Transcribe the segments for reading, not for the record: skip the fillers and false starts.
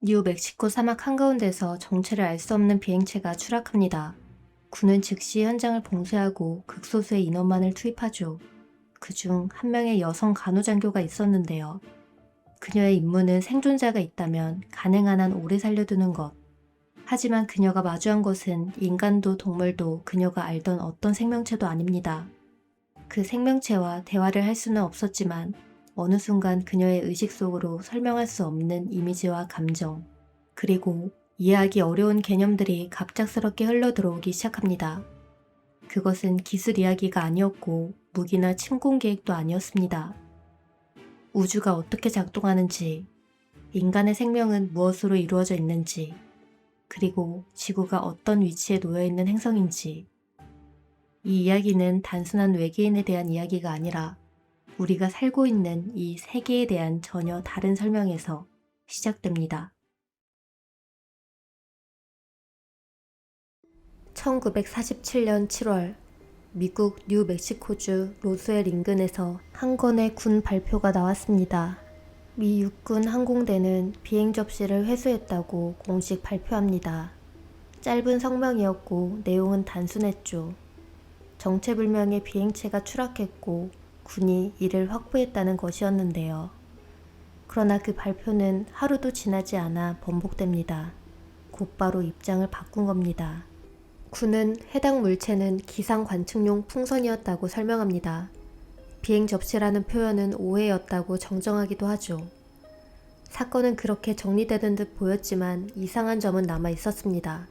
뉴멕시코 사막 한가운데서 정체를 알 수 없는 비행체가 추락합니다. 군은 즉시 현장을 봉쇄하고 극소수의 인원만을 투입하죠. 그중 한 명의 여성 간호장교가 있었는데요. 그녀의 임무는 생존자가 있다면 가능한 한 오래 살려두는 것. 하지만 그녀가 마주한 것은 인간도 동물도 그녀가 알던 어떤 생명체도 아닙니다. 그 생명체와 대화를 할 수는 없었지만 어느 순간 그녀의 의식 속으로 설명할 수 없는 이미지와 감정, 그리고 이해하기 어려운 개념들이 갑작스럽게 흘러들어오기 시작합니다. 그것은 기술 이야기가 아니었고 무기나 침공 계획도 아니었습니다. 우주가 어떻게 작동하는지, 인간의 생명은 무엇으로 이루어져 있는지, 그리고 지구가 어떤 위치에 놓여 있는 행성인지, 이 이야기는 단순한 외계인에 대한 이야기가 아니라 우리가 살고 있는 이 세계에 대한 전혀 다른 설명에서 시작됩니다. 1947년 7월, 미국 뉴멕시코주 로스웰 인근에서 한 건의 군 발표가 나왔습니다. 미 육군 항공대는 비행 접시를 회수했다고 공식 발표합니다. 짧은 성명이었고 내용은 단순했죠. 정체불명의 비행체가 추락했고 군이 이를 확보했다는 것이었는데요. 그러나 그 발표는 하루도 지나지 않아 번복됩니다. 곧바로 입장을 바꾼 겁니다. 군은 해당 물체는 기상 관측용 풍선이었다고 설명합니다. 비행 접시라는 표현은 오해였다고 정정하기도 하죠. 사건은 그렇게 정리되는 듯 보였지만 이상한 점은 남아 있었습니다.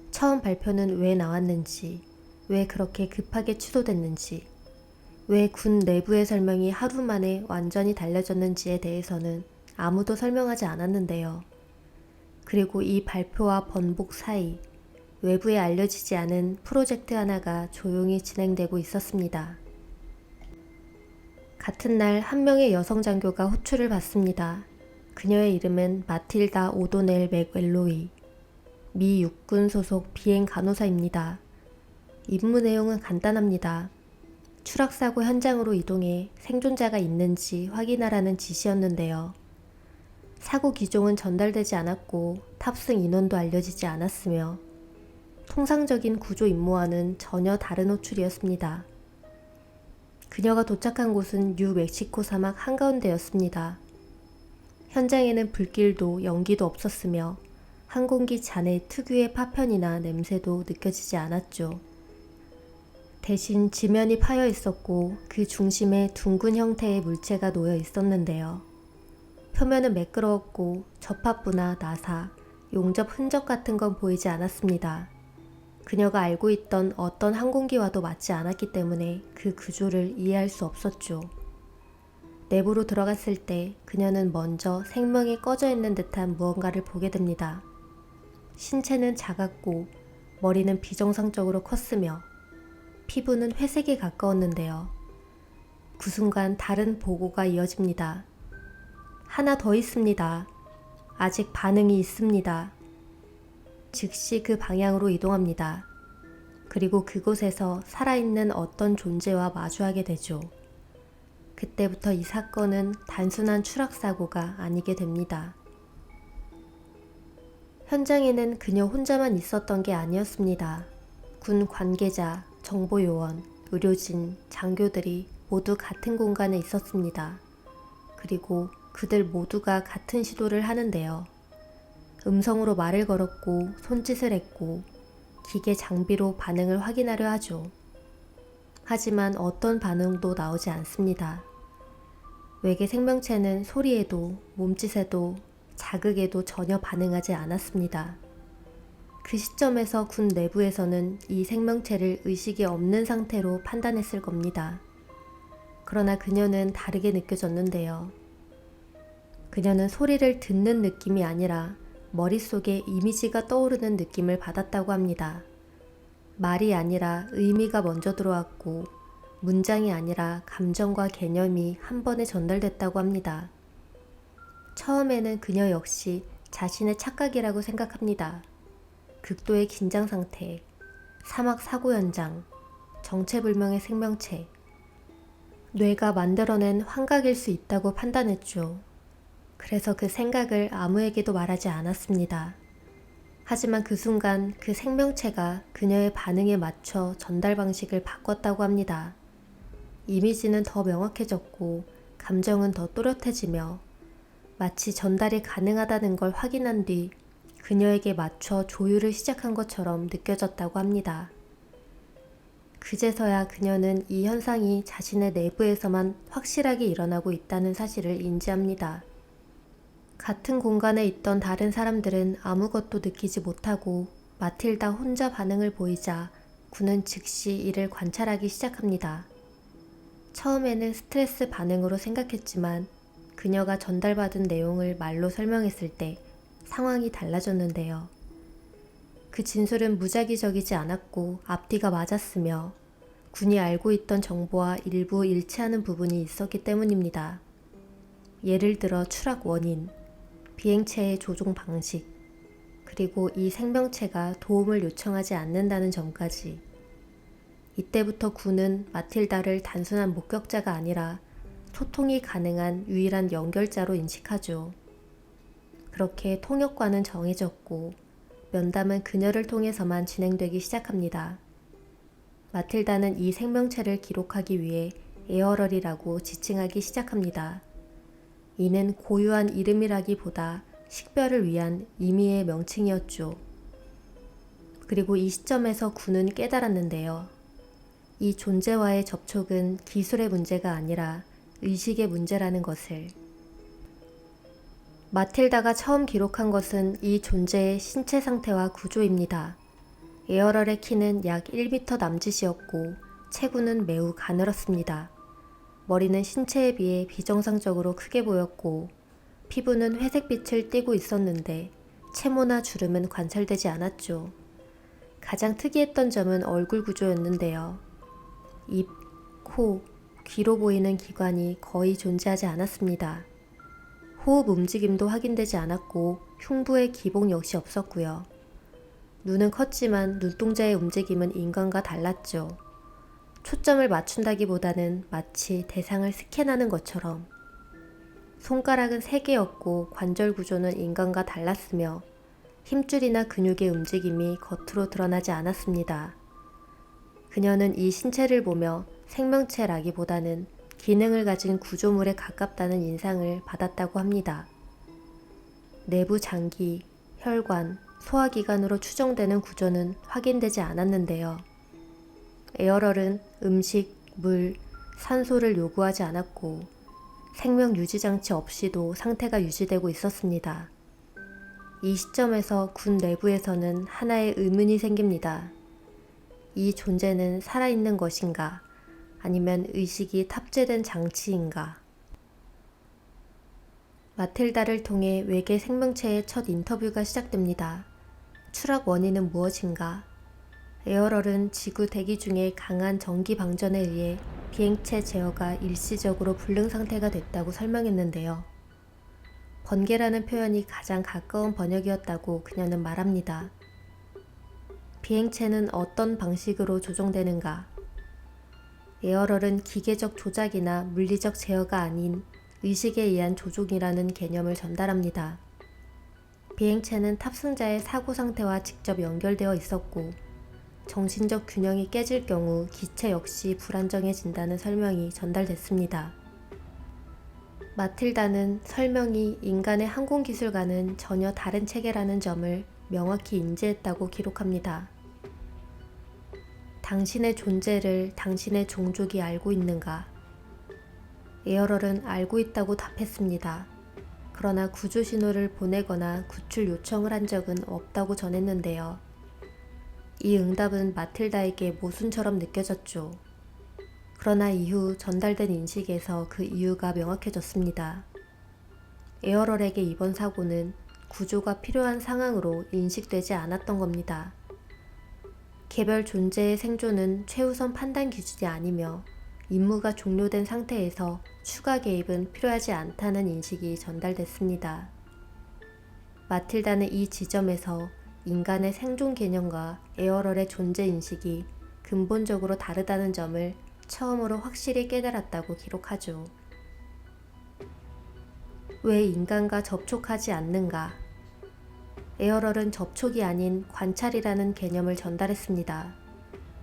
처음 발표는 왜 나왔는지, 왜 그렇게 급하게 취소됐는지, 왜 군 내부의 설명이 하루 만에 완전히 달라졌는지에 대해서는 아무도 설명하지 않았는데요. 그리고 이 발표와 번복 사이, 외부에 알려지지 않은 프로젝트 하나가 조용히 진행되고 있었습니다. 같은 날 한 명의 여성 장교가 호출을 받습니다. 그녀의 이름은 마틸다 오도넬 맥웰로이, 미 육군 소속 비행 간호사입니다. 임무 내용은 간단합니다. 추락사고 현장으로 이동해 생존자가 있는지 확인하라는 지시였는데요. 사고 기종은 전달되지 않았고 탑승 인원도 알려지지 않았으며 통상적인 구조 임무와는 전혀 다른 호출이었습니다. 그녀가 도착한 곳은 뉴멕시코 사막 한가운데였습니다. 현장에는 불길도 연기도 없었으며 항공기 잔해 특유의 파편이나 냄새도 느껴지지 않았죠. 대신 지면이 파여 있었고 그 중심에 둥근 형태의 물체가 놓여 있었는데요. 표면은 매끄러웠고 접합부나 나사, 용접 흔적 같은 건 보이지 않았습니다. 그녀가 알고 있던 어떤 항공기와도 맞지 않았기 때문에 그 구조를 이해할 수 없었죠. 내부로 들어갔을 때 그녀는 먼저 생명이 꺼져 있는 듯한 무언가를 보게 됩니다. 신체는 작았고 머리는 비정상적으로 컸으며 피부는 회색에 가까웠는데요. 그 순간 다른 보고가 이어집니다. 하나 더 있습니다. 아직 반응이 있습니다. 즉시 그 방향으로 이동합니다. 그리고 그곳에서 살아있는 어떤 존재와 마주하게 되죠. 그때부터 이 사건은 단순한 추락사고가 아니게 됩니다. 현장에는 그녀 혼자만 있었던 게 아니었습니다. 군 관계자, 정보요원, 의료진, 장교들이 모두 같은 공간에 있었습니다. 그리고 그들 모두가 같은 시도를 하는데요. 음성으로 말을 걸었고 손짓을 했고 기계 장비로 반응을 확인하려 하죠. 하지만 어떤 반응도 나오지 않습니다. 외계 생명체는 소리에도 몸짓에도 자극에도 전혀 반응하지 않았습니다. 그 시점에서 군 내부에서는 이 생명체를 의식이 없는 상태로 판단했을 겁니다. 그러나 그녀는 다르게 느껴졌는데요. 그녀는 소리를 듣는 느낌이 아니라 머릿속에 이미지가 떠오르는 느낌을 받았다고 합니다. 말이 아니라 의미가 먼저 들어왔고 문장이 아니라 감정과 개념이 한 번에 전달됐다고 합니다. 처음에는 그녀 역시 자신의 착각이라고 생각합니다. 극도의 긴장 상태, 사막 사고 현장, 정체불명의 생명체, 뇌가 만들어낸 환각일 수 있다고 판단했죠. 그래서 그 생각을 아무에게도 말하지 않았습니다. 하지만 그 순간 그 생명체가 그녀의 반응에 맞춰 전달 방식을 바꿨다고 합니다. 이미지는 더 명확해졌고 감정은 더 또렷해지며 마치 전달이 가능하다는 걸 확인한 뒤 그녀에게 맞춰 조율을 시작한 것처럼 느껴졌다고 합니다. 그제서야 그녀는 이 현상이 자신의 내부에서만 확실하게 일어나고 있다는 사실을 인지합니다. 같은 공간에 있던 다른 사람들은 아무것도 느끼지 못하고 마틸다 혼자 반응을 보이자 군은 즉시 이를 관찰하기 시작합니다. 처음에는 스트레스 반응으로 생각했지만 그녀가 전달받은 내용을 말로 설명했을 때 상황이 달라졌는데요. 그 진술은 무작위적이지 않았고 앞뒤가 맞았으며 군이 알고 있던 정보와 일부 일치하는 부분이 있었기 때문입니다. 예를 들어 추락 원인, 비행체의 조종 방식, 그리고 이 생명체가 도움을 요청하지 않는다는 점까지. 이때부터 군은 마틸다를 단순한 목격자가 아니라 소통이 가능한 유일한 연결자로 인식하죠. 그렇게 통역과는 정해졌고 면담은 그녀를 통해서만 진행되기 시작합니다. 마틸다는 이 생명체를 기록하기 위해 에어럴이라고 지칭하기 시작합니다. 이는 고유한 이름이라기보다 식별을 위한 임의의 명칭이었죠. 그리고 이 시점에서 군은 깨달았는데요. 이 존재와의 접촉은 기술의 문제가 아니라 의식의 문제라는 것을. 마틸다가 처음 기록한 것은 이 존재의 신체 상태와 구조입니다. 에어럴의 키는 약 1m 남짓이었고 체구는 매우 가늘었습니다. 머리는 신체에 비해 비정상적으로 크게 보였고 피부는 회색빛을 띠고 있었는데 채모나 주름은 관찰되지 않았죠. 가장 특이했던 점은 얼굴 구조였는데요. 입, 코, 귀로 보이는 기관이 거의 존재하지 않았습니다. 호흡 움직임도 확인되지 않았고 흉부의 기복 역시 없었고요. 눈은 컸지만 눈동자의 움직임은 인간과 달랐죠. 초점을 맞춘다기보다는 마치 대상을 스캔하는 것처럼. 손가락은 3개였고 관절 구조는 인간과 달랐으며 힘줄이나 근육의 움직임이 겉으로 드러나지 않았습니다. 그녀는 이 신체를 보며 생명체라기보다는 기능을 가진 구조물에 가깝다는 인상을 받았다고 합니다. 내부 장기, 혈관, 소화기관으로 추정되는 구조는 확인되지 않았는데요. 에어럴은 음식, 물, 산소를 요구하지 않았고 생명 유지 장치 없이도 상태가 유지되고 있었습니다. 이 시점에서 군 내부에서는 하나의 의문이 생깁니다. 이 존재는 살아있는 것인가? 아니면 의식이 탑재된 장치인가? 마틸다를 통해 외계 생명체의 첫 인터뷰가 시작됩니다. 추락 원인은 무엇인가? 에어럴은 지구 대기 중에 강한 전기 방전에 의해 비행체 제어가 일시적으로 불능 상태가 됐다고 설명했는데요. 번개라는 표현이 가장 가까운 번역이었다고 그녀는 말합니다. 비행체는 어떤 방식으로 조종되는가? 에어럴은 기계적 조작이나 물리적 제어가 아닌 의식에 의한 조종이라는 개념을 전달합니다. 비행체는 탑승자의 사고 상태와 직접 연결되어 있었고 정신적 균형이 깨질 경우 기체 역시 불안정해진다는 설명이 전달됐습니다. 마틸다는 설명이 인간의 항공기술과는 전혀 다른 체계라는 점을 명확히 인지했다고 기록합니다. 당신의 존재를 당신의 종족이 알고 있는가? 에어럴은 알고 있다고 답했습니다. 그러나 구조 신호를 보내거나 구출 요청을 한 적은 없다고 전했는데요. 이 응답은 마틸다에게 모순처럼 느껴졌죠. 그러나 이후 전달된 인식에서 그 이유가 명확해졌습니다. 에어럴에게 이번 사고는 구조가 필요한 상황으로 인식되지 않았던 겁니다. 개별 존재의 생존은 최우선 판단 기준이 아니며 임무가 종료된 상태에서 추가 개입은 필요하지 않다는 인식이 전달됐습니다. 마틸다는 이 지점에서 인간의 생존 개념과 에어럴의 존재 인식이 근본적으로 다르다는 점을 처음으로 확실히 깨달았다고 기록하죠. 왜 인간과 접촉하지 않는가? 에어럴은 접촉이 아닌 관찰이라는 개념을 전달했습니다.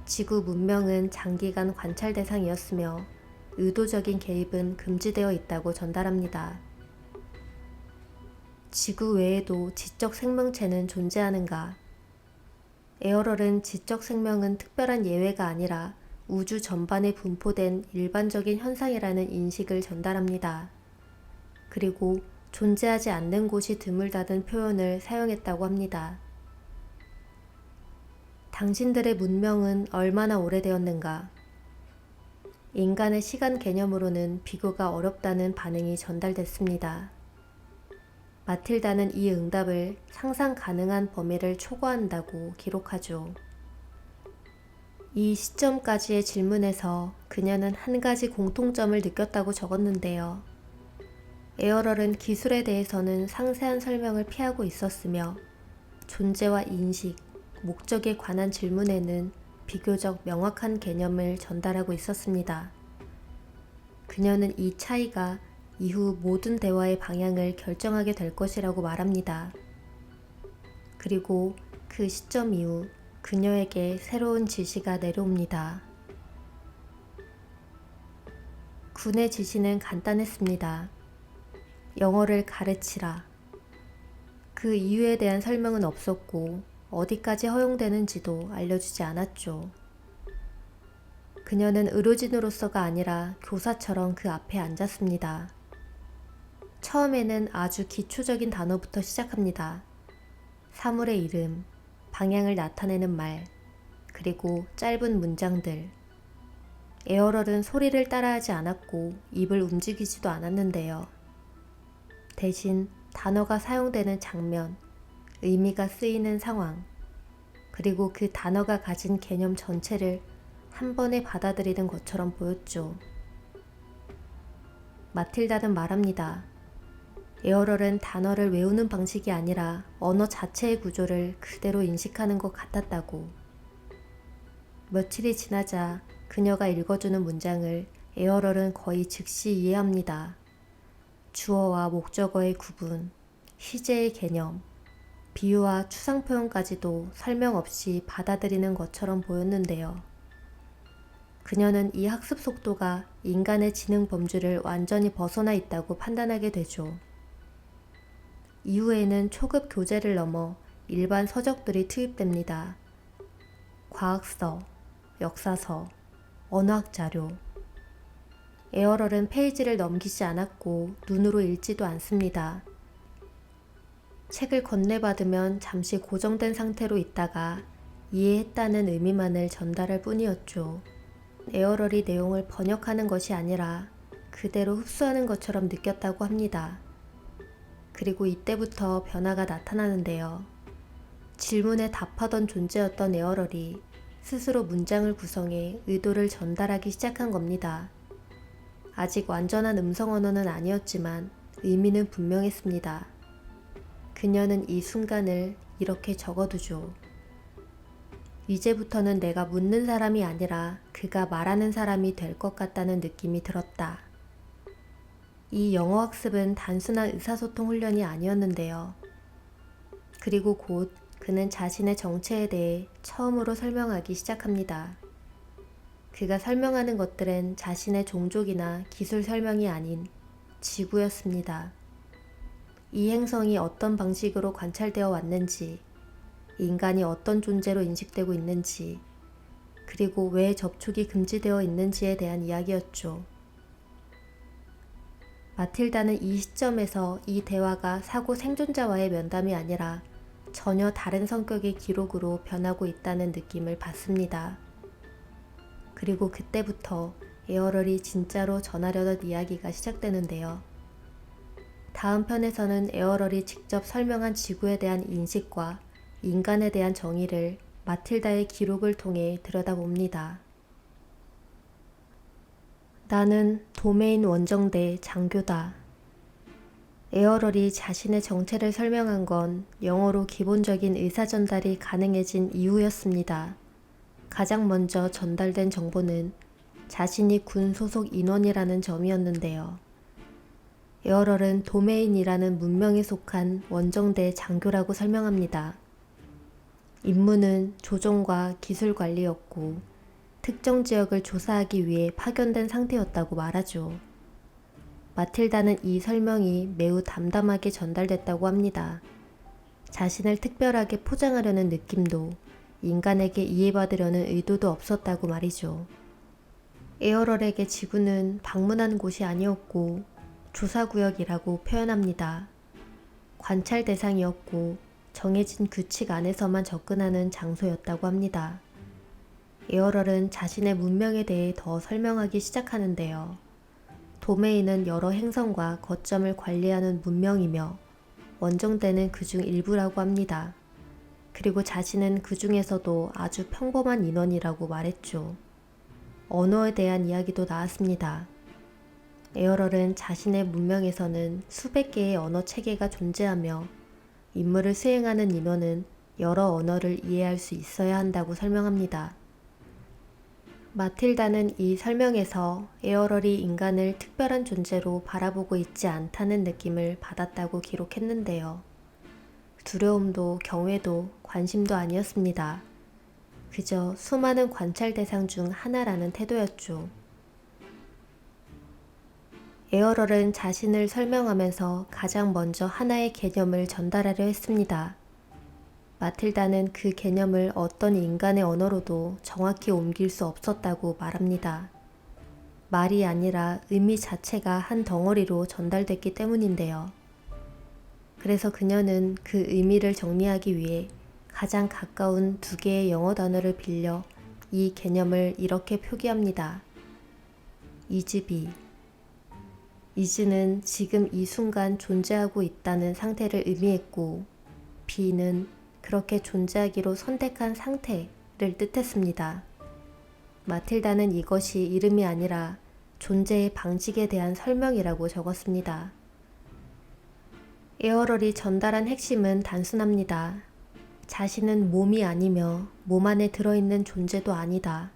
지구 문명은 장기간 관찰 대상이었으며 의도적인 개입은 금지되어 있다고 전달합니다. 지구 외에도 지적 생명체는 존재하는가? 에어럴은 지적 생명은 특별한 예외가 아니라 우주 전반에 분포된 일반적인 현상이라는 인식을 전달합니다. 그리고 존재하지 않는 곳이 드물다는 표현을 사용했다고 합니다. 당신들의 문명은 얼마나 오래되었는가? 인간의 시간 개념으로는 비교가 어렵다는 반응이 전달됐습니다. 마틸다는 이 응답을 상상 가능한 범위를 초과한다고 기록하죠. 이 시점까지의 질문에서 그녀는 한 가지 공통점을 느꼈다고 적었는데요. 에어럴은 기술에 대해서는 상세한 설명을 피하고 있었으며 존재와 인식, 목적에 관한 질문에는 비교적 명확한 개념을 전달하고 있었습니다. 그녀는 이 차이가 이후 모든 대화의 방향을 결정하게 될 것이라고 말합니다. 그리고 그 시점 이후 그녀에게 새로운 지시가 내려옵니다. 군의 지시는 간단했습니다. 영어를 가르치라. 그 이유에 대한 설명은 없었고 어디까지 허용되는지도 알려주지 않았죠. 그녀는 의료진으로서가 아니라 교사처럼 그 앞에 앉았습니다. 처음에는 아주 기초적인 단어부터 시작합니다. 사물의 이름, 방향을 나타내는 말, 그리고 짧은 문장들. 에어럴은 소리를 따라하지 않았고 입을 움직이지도 않았는데요. 대신 단어가 사용되는 장면, 의미가 쓰이는 상황, 그리고 그 단어가 가진 개념 전체를 한 번에 받아들이는 것처럼 보였죠. 마틸다는 말합니다. 에어럴은 단어를 외우는 방식이 아니라 언어 자체의 구조를 그대로 인식하는 것 같았다고. 며칠이 지나자 그녀가 읽어주는 문장을 에어럴은 거의 즉시 이해합니다. 주어와 목적어의 구분, 시제의 개념, 비유와 추상 표현까지도 설명 없이 받아들이는 것처럼 보였는데요. 그녀는 이 학습 속도가 인간의 지능 범주를 완전히 벗어나 있다고 판단하게 되죠. 이후에는 초급 교재를 넘어 일반 서적들이 투입됩니다. 과학서, 역사서, 언어학 자료. 에어럴은 페이지를 넘기지 않았고 눈으로 읽지도 않습니다. 책을 건네받으면 잠시 고정된 상태로 있다가 이해했다는 의미만을 전달할 뿐이었죠. 에어럴이 내용을 번역하는 것이 아니라 그대로 흡수하는 것처럼 느꼈다고 합니다. 그리고 이때부터 변화가 나타나는데요. 질문에 답하던 존재였던 에어럴이 스스로 문장을 구성해 의도를 전달하기 시작한 겁니다. 아직 완전한 음성 언어는 아니었지만 의미는 분명했습니다. 그녀는 이 순간을 이렇게 적어두죠. 이제부터는 내가 묻는 사람이 아니라 그가 말하는 사람이 될 것 같다는 느낌이 들었다. 이 영어 학습은 단순한 의사소통 훈련이 아니었는데요. 그리고 곧 그는 자신의 정체에 대해 처음으로 설명하기 시작합니다. 그가 설명하는 것들은 자신의 종족이나 기술 설명이 아닌 지구였습니다. 이 행성이 어떤 방식으로 관찰되어 왔는지, 인간이 어떤 존재로 인식되고 있는지, 그리고 왜 접촉이 금지되어 있는지에 대한 이야기였죠. 마틸다는 이 시점에서 이 대화가 사고 생존자와의 면담이 아니라 전혀 다른 성격의 기록으로 변하고 있다는 느낌을 받습니다. 그리고 그때부터 에어럴이 진짜로 전하려던 이야기가 시작되는데요. 다음 편에서는 에어럴이 직접 설명한 지구에 대한 인식과 인간에 대한 정의를 마틸다의 기록을 통해 들여다봅니다. 나는 도메인 원정대 장교다. 에어럴이 자신의 정체를 설명한 건 영어로 기본적인 의사전달이 가능해진 이후였습니다. 가장 먼저 전달된 정보는 자신이 군 소속 인원이라는 점이었는데요. 에어럴은 도메인이라는 문명에 속한 원정대 장교라고 설명합니다. 임무는 조종과 기술 관리였고 특정 지역을 조사하기 위해 파견된 상태였다고 말하죠. 마틸다는 이 설명이 매우 담담하게 전달됐다고 합니다. 자신을 특별하게 포장하려는 느낌도 인간에게 이해받으려는 의도도 없었다고 말이죠. 에어럴에게 지구는 방문한 곳이 아니었고 조사구역이라고 표현합니다. 관찰 대상이었고 정해진 규칙 안에서만 접근하는 장소였다고 합니다. 에어럴은 자신의 문명에 대해 더 설명하기 시작하는데요. 도메인은 여러 행성과 거점을 관리하는 문명이며 원정대는 그중 일부라고 합니다. 그리고 자신은 그 중에서도 아주 평범한 인원이라고 말했죠. 언어에 대한 이야기도 나왔습니다. 에어럴은 자신의 문명에서는 수백 개의 언어 체계가 존재하며 임무를 수행하는 인원은 여러 언어를 이해할 수 있어야 한다고 설명합니다. 마틸다는 이 설명에서 에어럴이 인간을 특별한 존재로 바라보고 있지 않다는 느낌을 받았다고 기록했는데요. 두려움도 경외도 관심도 아니었습니다. 그저 수많은 관찰 대상 중 하나라는 태도였죠. 에어럴은 자신을 설명하면서 가장 먼저 하나의 개념을 전달하려 했습니다. 마틸다는 그 개념을 어떤 인간의 언어로도 정확히 옮길 수 없었다고 말합니다. 말이 아니라 의미 자체가 한 덩어리로 전달됐기 때문인데요. 그래서 그녀는 그 의미를 정리하기 위해 가장 가까운 두 개의 영어 단어를 빌려 이 개념을 이렇게 표기합니다. 이즈비. 이즈는 지금 이 순간 존재하고 있다는 상태를 의미했고, 비는 그렇게 존재하기로 선택한 상태를 뜻했습니다. 마틸다는 이것이 이름이 아니라 존재의 방식에 대한 설명이라고 적었습니다. 에어럴이 전달한 핵심은 단순합니다. 자신은 몸이 아니며 몸 안에 들어있는 존재도 아니다.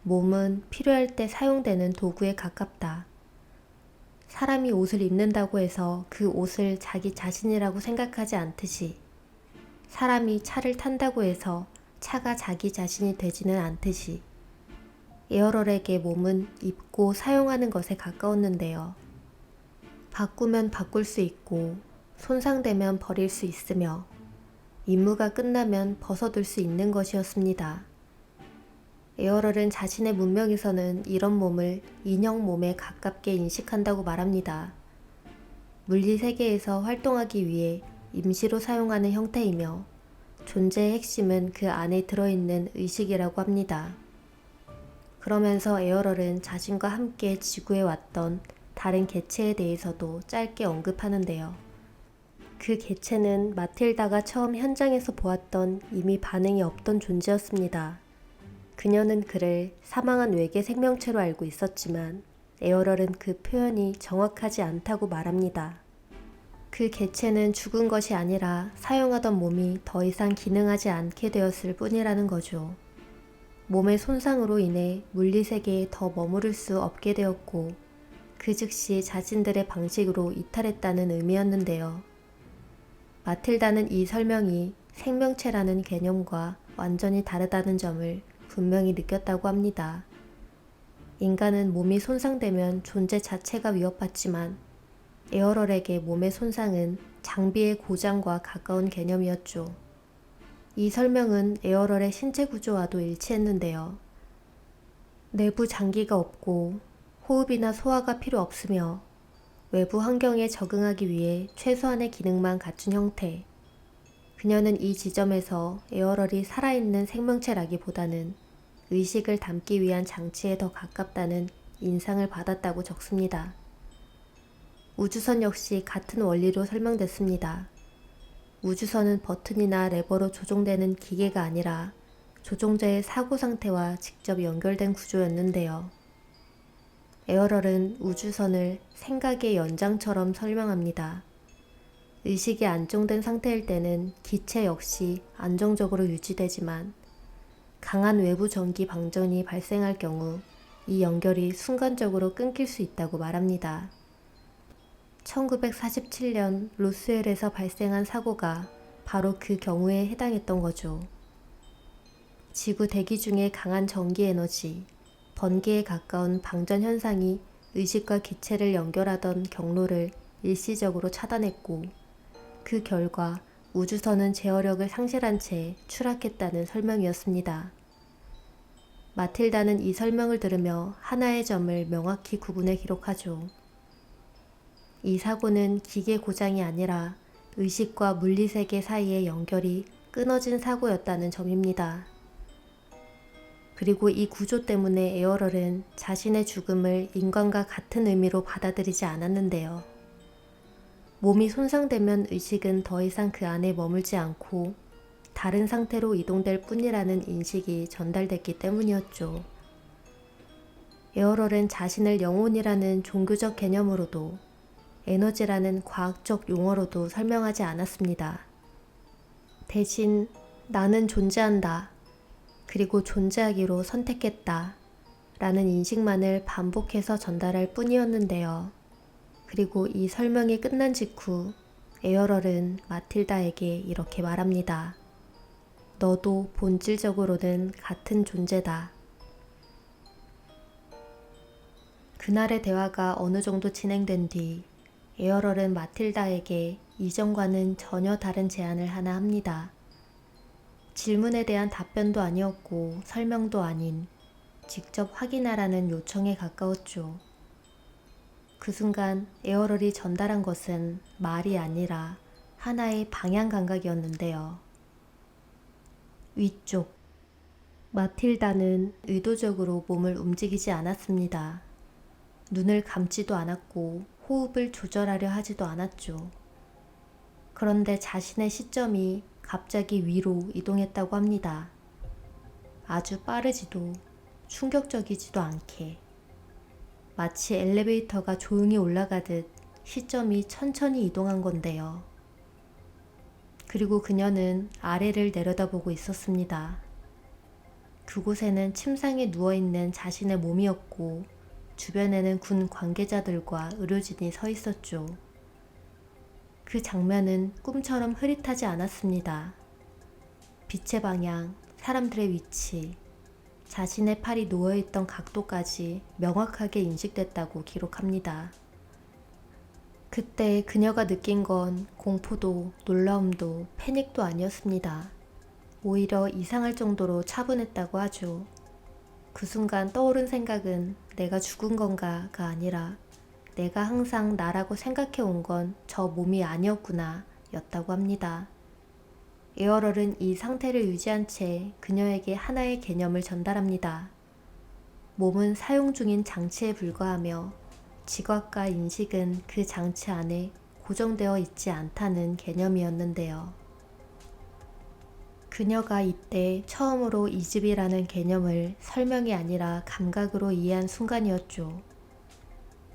몸은 필요할 때 사용되는 도구에 가깝다. 사람이 옷을 입는다고 해서 그 옷을 자기 자신이라고 생각하지 않듯이 사람이 차를 탄다고 해서 차가 자기 자신이 되지는 않듯이 에어럴에게 몸은 입고 사용하는 것에 가까웠는데요. 바꾸면 바꿀 수 있고 손상되면 버릴 수 있으며 임무가 끝나면 벗어둘 수 있는 것이었습니다. 에어럴은 자신의 문명에서는 이런 몸을 인형 몸에 가깝게 인식한다고 말합니다. 물리 세계에서 활동하기 위해 임시로 사용하는 형태이며 존재의 핵심은 그 안에 들어있는 의식이라고 합니다. 그러면서 에어럴은 자신과 함께 지구에 왔던 다른 개체에 대해서도 짧게 언급하는데요. 그 개체는 마틸다가 처음 현장에서 보았던 이미 반응이 없던 존재였습니다. 그녀는 그를 사망한 외계 생명체로 알고 있었지만 에어럴은 그 표현이 정확하지 않다고 말합니다. 그 개체는 죽은 것이 아니라 사용하던 몸이 더 이상 기능하지 않게 되었을 뿐이라는 거죠. 몸의 손상으로 인해 물리세계에 더 머무를 수 없게 되었고 그 즉시 자신들의 방식으로 이탈했다는 의미였는데요. 마틸다는 이 설명이 생명체라는 개념과 완전히 다르다는 점을 분명히 느꼈다고 합니다. 인간은 몸이 손상되면 존재 자체가 위협받지만 에어럴에게 몸의 손상은 장비의 고장과 가까운 개념이었죠. 이 설명은 에어럴의 신체 구조와도 일치했는데요. 내부 장기가 없고 호흡이나 소화가 필요 없으며 외부 환경에 적응하기 위해 최소한의 기능만 갖춘 형태. 그녀는 이 지점에서 에어럴이 살아있는 생명체라기보다는 의식을 담기 위한 장치에 더 가깝다는 인상을 받았다고 적습니다. 우주선 역시 같은 원리로 설명됐습니다. 우주선은 버튼이나 레버로 조종되는 기계가 아니라 조종자의 사고 상태와 직접 연결된 구조였는데요. 에어럴은 우주선을 생각의 연장처럼 설명합니다. 의식이 안정된 상태일 때는 기체 역시 안정적으로 유지되지만 강한 외부 전기 방전이 발생할 경우 이 연결이 순간적으로 끊길 수 있다고 말합니다. 1947년 로스웰에서 발생한 사고가 바로 그 경우에 해당했던 거죠. 지구 대기 중의 강한 전기 에너지, 번개에 가까운 방전 현상이 의식과 기체를 연결하던 경로를 일시적으로 차단했고, 그 결과 우주선은 제어력을 상실한 채 추락했다는 설명이었습니다. 마틸다는 이 설명을 들으며 하나의 점을 명확히 구분해 기록하죠. 이 사고는 기계 고장이 아니라 의식과 물리세계 사이의 연결이 끊어진 사고였다는 점입니다. 그리고 이 구조 때문에 에어럴은 자신의 죽음을 인간과 같은 의미로 받아들이지 않았는데요. 몸이 손상되면 의식은 더 이상 그 안에 머물지 않고 다른 상태로 이동될 뿐이라는 인식이 전달됐기 때문이었죠. 에어럴은 자신을 영혼이라는 종교적 개념으로도 에너지라는 과학적 용어로도 설명하지 않았습니다. 대신 나는 존재한다. 그리고 존재하기로 선택했다. 라는 인식만을 반복해서 전달할 뿐이었는데요. 그리고 이 설명이 끝난 직후 에어럴은 마틸다에게 이렇게 말합니다. 너도 본질적으로는 같은 존재다. 그날의 대화가 어느 정도 진행된 뒤 에어럴은 마틸다에게 이전과는 전혀 다른 제안을 하나 합니다. 질문에 대한 답변도 아니었고 설명도 아닌 직접 확인하라는 요청에 가까웠죠. 그 순간 에어럴이 전달한 것은 말이 아니라 하나의 방향 감각이었는데요. 위쪽. 마틸다는 의도적으로 몸을 움직이지 않았습니다. 눈을 감지도 않았고 호흡을 조절하려 하지도 않았죠. 그런데 자신의 시점이 갑자기 위로 이동했다고 합니다. 아주 빠르지도 충격적이지도 않게. 마치 엘리베이터가 조용히 올라가듯 시점이 천천히 이동한 건데요. 그리고 그녀는 아래를 내려다보고 있었습니다. 그곳에는 침상에 누워있는 자신의 몸이었고 주변에는 군 관계자들과 의료진이 서 있었죠. 그 장면은 꿈처럼 흐릿하지 않았습니다. 빛의 방향, 사람들의 위치, 자신의 팔이 누워있던 각도까지 명확하게 인식됐다고 기록합니다. 그때 그녀가 느낀 건 공포도 놀라움도 패닉도 아니었습니다. 오히려 이상할 정도로 차분했다고 하죠. 그 순간 떠오른 생각은 내가 죽은 건가가 아니라 내가 항상 나라고 생각해 온 건 저 몸이 아니었구나 였다고 합니다. 에어럴은 이 상태를 유지한 채 그녀에게 하나의 개념을 전달합니다. 몸은 사용 중인 장치에 불과하며 지각과 인식은 그 장치 안에 고정되어 있지 않다는 개념이었는데요. 그녀가 이때 처음으로 이집이라는 개념을 설명이 아니라 감각으로 이해한 순간이었죠.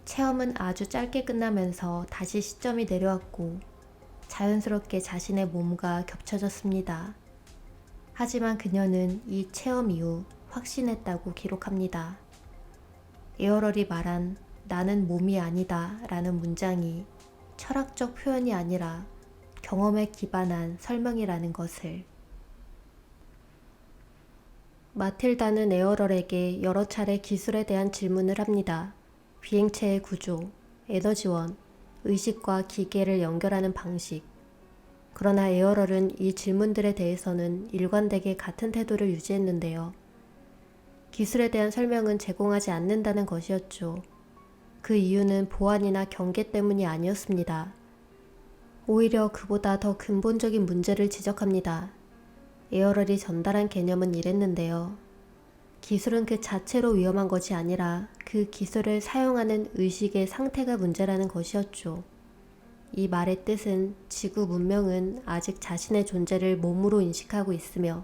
체험은 아주 짧게 끝나면서 다시 시점이 내려왔고 자연스럽게 자신의 몸과 겹쳐졌습니다. 하지만 그녀는 이 체험 이후 확신했다고 기록합니다. 에어럴이 말한 나는 몸이 아니다 라는 문장이 철학적 표현이 아니라 경험에 기반한 설명이라는 것을. 마틸다는 에어럴에게 여러 차례 기술에 대한 질문을 합니다. 비행체의 구조, 에너지원, 의식과 기계를 연결하는 방식. 그러나 에어럴은 이 질문들에 대해서는 일관되게 같은 태도를 유지했는데요. 기술에 대한 설명은 제공하지 않는다는 것이었죠. 그 이유는 보안이나 경계 때문이 아니었습니다. 오히려 그보다 더 근본적인 문제를 지적합니다. 에어럴이 전달한 개념은 이랬는데요. 기술은 그 자체로 위험한 것이 아니라 그 기술을 사용하는 의식의 상태가 문제라는 것이었죠. 이 말의 뜻은 지구 문명은 아직 자신의 존재를 몸으로 인식하고 있으며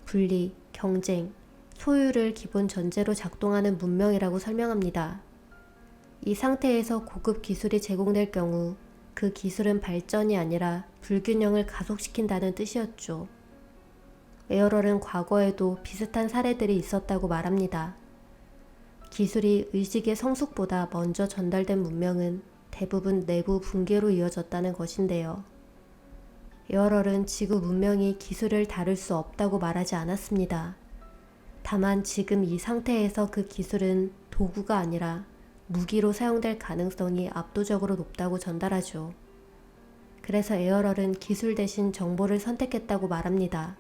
분리, 경쟁, 소유를 기본 전제로 작동하는 문명이라고 설명합니다. 이 상태에서 고급 기술이 제공될 경우 그 기술은 발전이 아니라 불균형을 가속시킨다는 뜻이었죠. 에어럴은 과거에도 비슷한 사례들이 있었다고 말합니다. 기술이 의식의 성숙보다 먼저 전달된 문명은 대부분 내부 붕괴로 이어졌다는 것인데요. 에어럴은 지구 문명이 기술을 다룰 수 없다고 말하지 않았습니다. 다만 지금 이 상태에서 그 기술은 도구가 아니라 무기로 사용될 가능성이 압도적으로 높다고 전달하죠. 그래서 에어럴은 기술 대신 정보를 선택했다고 말합니다.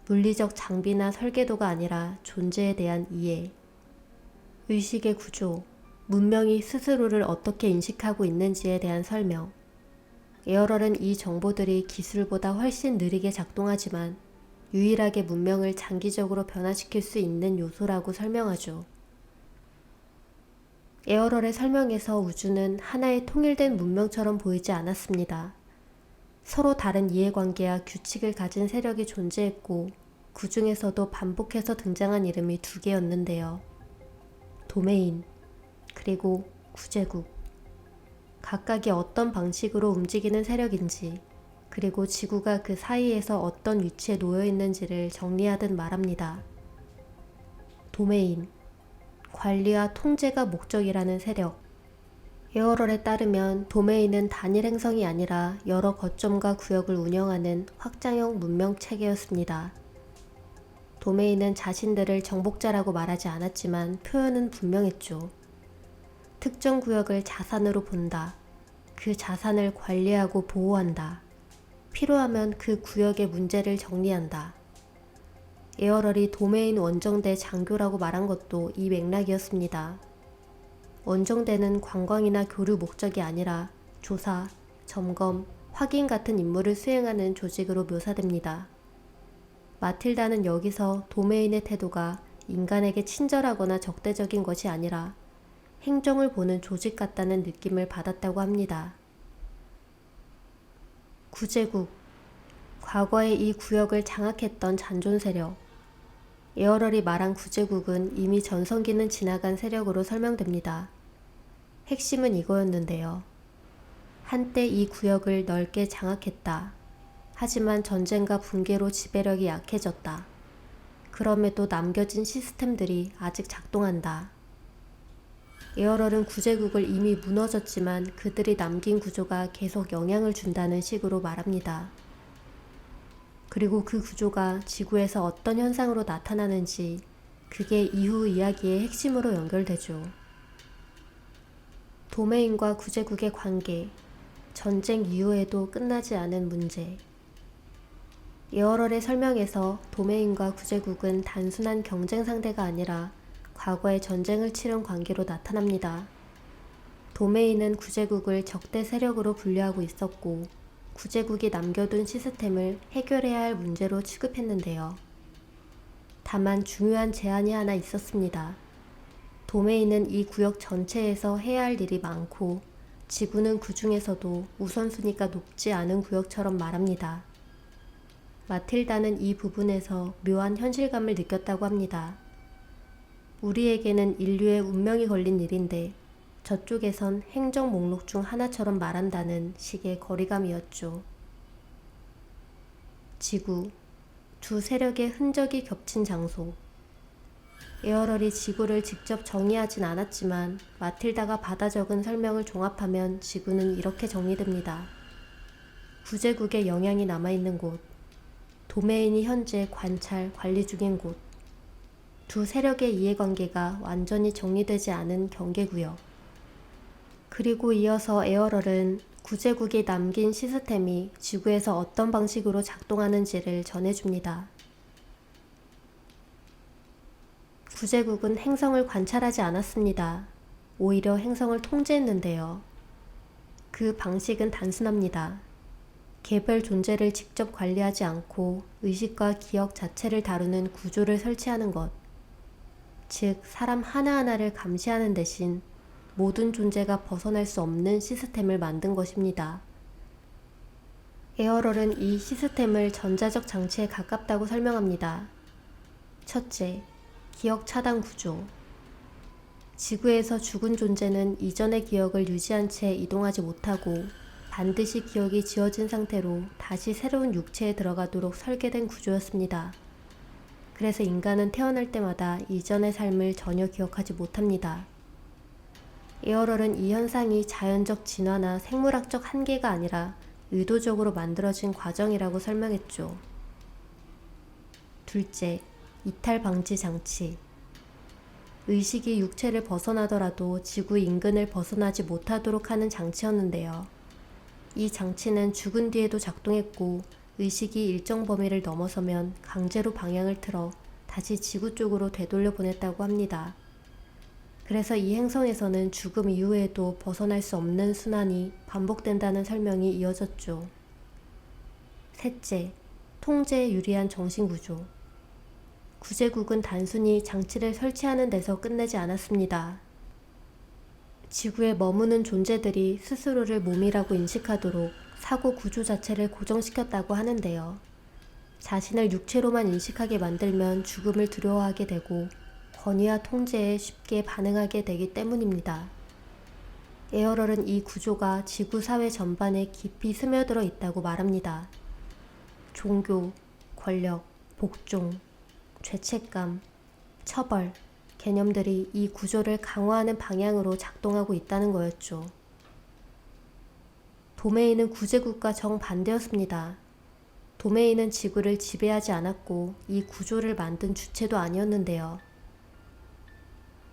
물리적 장비나 설계도가 아니라 존재에 대한 이해, 의식의 구조, 문명이 스스로를 어떻게 인식하고 있는지에 대한 설명. 에어럴은 이 정보들이 기술보다 훨씬 느리게 작동하지만 유일하게 문명을 장기적으로 변화시킬 수 있는 요소라고 설명하죠. 에어럴의 설명에서 우주는 하나의 통일된 문명처럼 보이지 않았습니다. 서로 다른 이해관계와 규칙을 가진 세력이 존재했고 그 중에서도 반복해서 등장한 이름이 두 개였는데요. 도메인, 그리고 구제국. 각각이 어떤 방식으로 움직이는 세력인지, 그리고 지구가 그 사이에서 어떤 위치에 놓여 있는지를 정리하듯 말합니다. 도메인, 관리와 통제가 목적이라는 세력. 에어럴에 따르면 도메인은 단일 행성이 아니라 여러 거점과 구역을 운영하는 확장형 문명 체계였습니다. 도메인은 자신들을 정복자라고 말하지 않았지만 표현은 분명했죠. 특정 구역을 자산으로 본다. 그 자산을 관리하고 보호한다. 필요하면 그 구역의 문제를 정리한다. 에어럴이 도메인 원정대 장교라고 말한 것도 이 맥락이었습니다. 원정대는 관광이나 교류 목적이 아니라 조사, 점검, 확인 같은 임무를 수행하는 조직으로 묘사됩니다. 마틸다는 여기서 도메인의 태도가 인간에게 친절하거나 적대적인 것이 아니라 행정을 보는 조직 같다는 느낌을 받았다고 합니다. 구제국, 과거에 이 구역을 장악했던 잔존 세력. 에어럴이 말한 구제국은 이미 전성기는 지나간 세력으로 설명됩니다. 핵심은 이거였는데요. 한때 이 구역을 넓게 장악했다. 하지만 전쟁과 붕괴로 지배력이 약해졌다. 그럼에도 남겨진 시스템들이 아직 작동한다. 에어럴은 구제국을 이미 무너졌지만 그들이 남긴 구조가 계속 영향을 준다는 식으로 말합니다. 그리고 그 구조가 지구에서 어떤 현상으로 나타나는지 그게 이후 이야기의 핵심으로 연결되죠. 도메인과 구제국의 관계, 전쟁 이후에도 끝나지 않은 문제. 에어럴의 설명에서 도메인과 구제국은 단순한 경쟁 상대가 아니라 과거에 전쟁을 치른 관계로 나타납니다. 도메인은 구제국을 적대 세력으로 분류하고 있었고 구제국이 남겨둔 시스템을 해결해야 할 문제로 취급했는데요. 다만 중요한 제한이 하나 있었습니다. 도메인은 이 구역 전체에서 해야 할 일이 많고 지구는 그 중에서도 우선순위가 높지 않은 구역처럼 말합니다. 마틸다는 이 부분에서 묘한 현실감을 느꼈다고 합니다. 우리에게는 인류의 운명이 걸린 일인데 저쪽에선 행정 목록 중 하나처럼 말한다는 식의 거리감이었죠. 지구, 두 세력의 흔적이 겹친 장소. 에어럴이 지구를 직접 정의하진 않았지만 마틸다가 받아 적은 설명을 종합하면 지구는 이렇게 정리됩니다. 구제국의 영향이 남아있는 곳, 도메인이 현재 관찰, 관리 중인 곳, 두 세력의 이해관계가 완전히 정리되지 않은 경계구역. 그리고 이어서 에어럴은 구제국이 남긴 시스템이 지구에서 어떤 방식으로 작동하는지를 전해줍니다. 구제국은 행성을 관찰하지 않았습니다. 오히려 행성을 통제했는데요. 그 방식은 단순합니다. 개별 존재를 직접 관리하지 않고 의식과 기억 자체를 다루는 구조를 설치하는 것. 즉, 사람 하나하나를 감시하는 대신 모든 존재가 벗어날 수 없는 시스템을 만든 것입니다. 에어럴은 이 시스템을 전자적 장치에 가깝다고 설명합니다. 첫째, 기억 차단 구조. 지구에서 죽은 존재는 이전의 기억을 유지한 채 이동하지 못하고 반드시 기억이 지워진 상태로 다시 새로운 육체에 들어가도록 설계된 구조였습니다. 그래서 인간은 태어날 때마다 이전의 삶을 전혀 기억하지 못합니다. 에어럴은 이 현상이 자연적 진화나 생물학적 한계가 아니라 의도적으로 만들어진 과정이라고 설명했죠. 둘째, 이탈 방지 장치. 의식이 육체를 벗어나더라도 지구 인근을 벗어나지 못하도록 하는 장치였는데요. 이 장치는 죽은 뒤에도 작동했고 의식이 일정 범위를 넘어서면 강제로 방향을 틀어 다시 지구 쪽으로 되돌려 보냈다고 합니다. 그래서 이 행성에서는 죽음 이후에도 벗어날 수 없는 순환이 반복된다는 설명이 이어졌죠. 셋째, 통제에 유리한 정신구조. 구제국은 단순히 장치를 설치하는 데서 끝내지 않았습니다. 지구에 머무는 존재들이 스스로를 몸이라고 인식하도록 사고 구조 자체를 고정시켰다고 하는데요. 자신을 육체로만 인식하게 만들면 죽음을 두려워하게 되고 권위와 통제에 쉽게 반응하게 되기 때문입니다. 에어럴은 이 구조가 지구 사회 전반에 깊이 스며들어 있다고 말합니다. 종교, 권력, 복종, 죄책감, 처벌, 개념들이 이 구조를 강화하는 방향으로 작동하고 있다는 거였죠. 도메인은 구제국과 정반대였습니다. 도메인은 지구를 지배하지 않았고 이 구조를 만든 주체도 아니었는데요.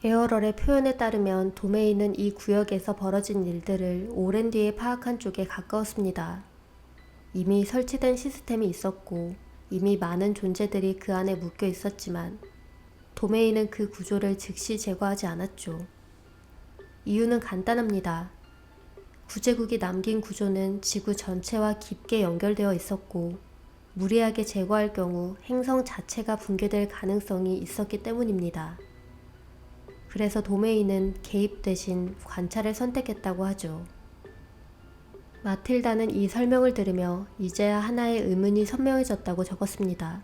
에어럴의 표현에 따르면 도메인은 이 구역에서 벌어진 일들을 오랜 뒤에 파악한 쪽에 가까웠습니다. 이미 설치된 시스템이 있었고 이미 많은 존재들이 그 안에 묶여 있었지만 도메인은 그 구조를 즉시 제거하지 않았죠. 이유는 간단합니다. 구제국이 남긴 구조는 지구 전체와 깊게 연결되어 있었고 무리하게 제거할 경우 행성 자체가 붕괴될 가능성이 있었기 때문입니다. 그래서 도메인은 개입 대신 관찰을 선택했다고 하죠. 마틸다는 이 설명을 들으며 이제야 하나의 의문이 선명해졌다고 적었습니다.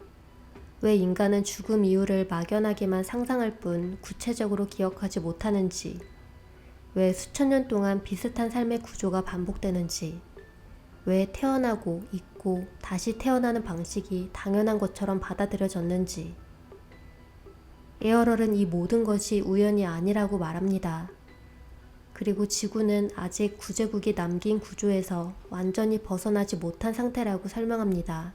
왜 인간은 죽음 이후를 막연하게만 상상할 뿐 구체적으로 기억하지 못하는지, 왜 수천 년 동안 비슷한 삶의 구조가 반복되는지, 왜 태어나고 잊고 다시 태어나는 방식이 당연한 것처럼 받아들여졌는지. 에어럴은 이 모든 것이 우연이 아니라고 말합니다. 그리고 지구는 아직 구제국이 남긴 구조에서 완전히 벗어나지 못한 상태라고 설명합니다.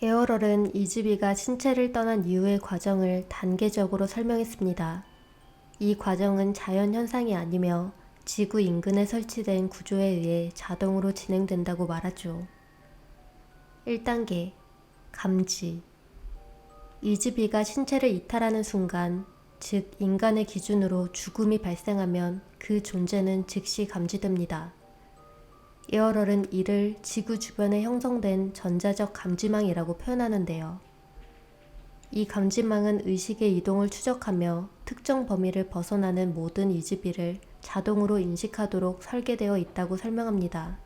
에어럴은 이즈비가 신체를 떠난 이후의 과정을 단계적으로 설명했습니다. 이 과정은 자연현상이 아니며 지구 인근에 설치된 구조에 의해 자동으로 진행된다고 말하죠. 1단계, 감지. 이즈비가 신체를 이탈하는 순간, 즉 인간의 기준으로 죽음이 발생하면 그 존재는 즉시 감지됩니다. 에어럴은 이를 지구 주변에 형성된 전자적 감지망이라고 표현하는데요. 이 감지망은 의식의 이동을 추적하며 특정 범위를 벗어나는 모든 이즈비를 자동으로 인식하도록 설계되어 있다고 설명합니다.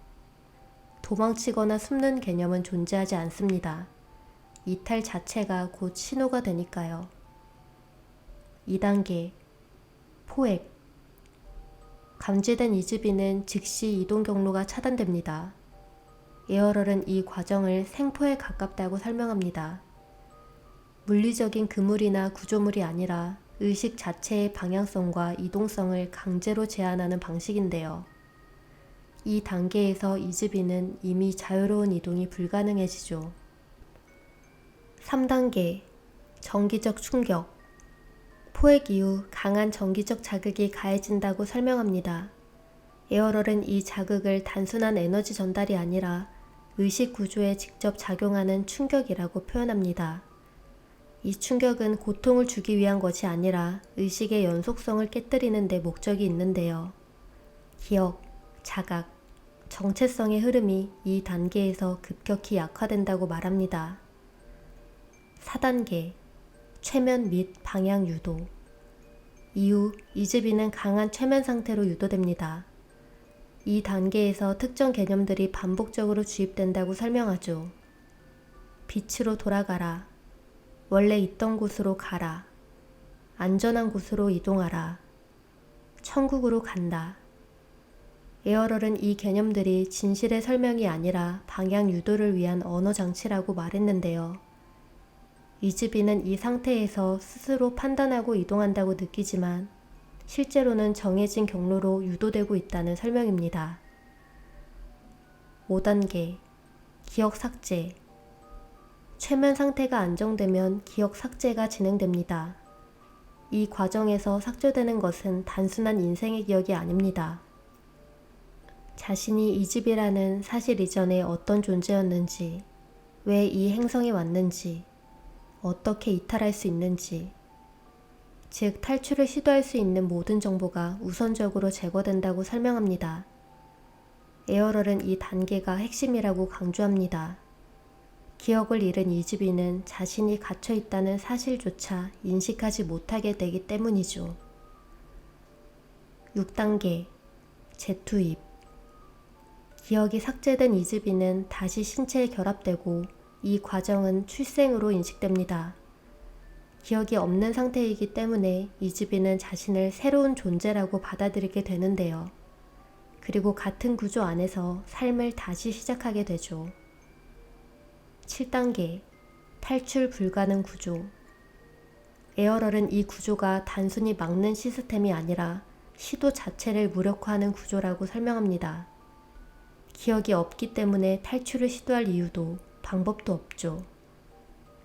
도망치거나 숨는 개념은 존재하지 않습니다. 이탈 자체가 곧 신호가 되니까요. 2단계, 포획. 감지된 이즈비는 즉시 이동 경로가 차단됩니다. 에어럴은 이 과정을 생포에 가깝다고 설명합니다. 물리적인 그물이나 구조물이 아니라 의식 자체의 방향성과 이동성을 강제로 제한하는 방식인데요. 이 단계에서 이즈비는 이미 자유로운 이동이 불가능해지죠. 3단계, 전기적 충격. 포획 이후 강한 전기적 자극이 가해진다고 설명합니다. 에어럴은 이 자극을 단순한 에너지 전달이 아니라 의식 구조에 직접 작용하는 충격이라고 표현합니다. 이 충격은 고통을 주기 위한 것이 아니라 의식의 연속성을 깨뜨리는 데 목적이 있는데요. 기억, 자각, 정체성의 흐름이 이 단계에서 급격히 약화된다고 말합니다. 4단계, 최면 및 방향 유도. 이후 이즈비는 강한 최면 상태로 유도됩니다. 이 단계에서 특정 개념들이 반복적으로 주입된다고 설명하죠. 빛으로 돌아가라. 원래 있던 곳으로 가라. 안전한 곳으로 이동하라. 천국으로 간다. 에어럴은 이 개념들이 진실의 설명이 아니라 방향 유도를 위한 언어 장치라고 말했는데요. 이즈비는 이 상태에서 스스로 판단하고 이동한다고 느끼지만 실제로는 정해진 경로로 유도되고 있다는 설명입니다. 5단계 기억 삭제. 최면 상태가 안정되면 기억 삭제가 진행됩니다. 이 과정에서 삭제되는 것은 단순한 인생의 기억이 아닙니다. 자신이 이즈비라는 사실 이전에 어떤 존재였는지, 왜 이 행성에 왔는지, 어떻게 이탈할 수 있는지, 즉 탈출을 시도할 수 있는 모든 정보가 우선적으로 제거된다고 설명합니다. 에어럴은 이 단계가 핵심이라고 강조합니다. 기억을 잃은 이즈비는 자신이 갇혀 있다는 사실조차 인식하지 못하게 되기 때문이죠. 6단계 재투입. 기억이 삭제된 이즈비는 다시 신체에 결합되고 이 과정은 출생으로 인식됩니다. 기억이 없는 상태이기 때문에 이즈비는 자신을 새로운 존재라고 받아들이게 되는데요. 그리고 같은 구조 안에서 삶을 다시 시작하게 되죠. 7단계 탈출 불가능 구조. 에어럴은 이 구조가 단순히 막는 시스템이 아니라 시도 자체를 무력화하는 구조라고 설명합니다. 기억이 없기 때문에 탈출을 시도할 이유도 방법도 없죠.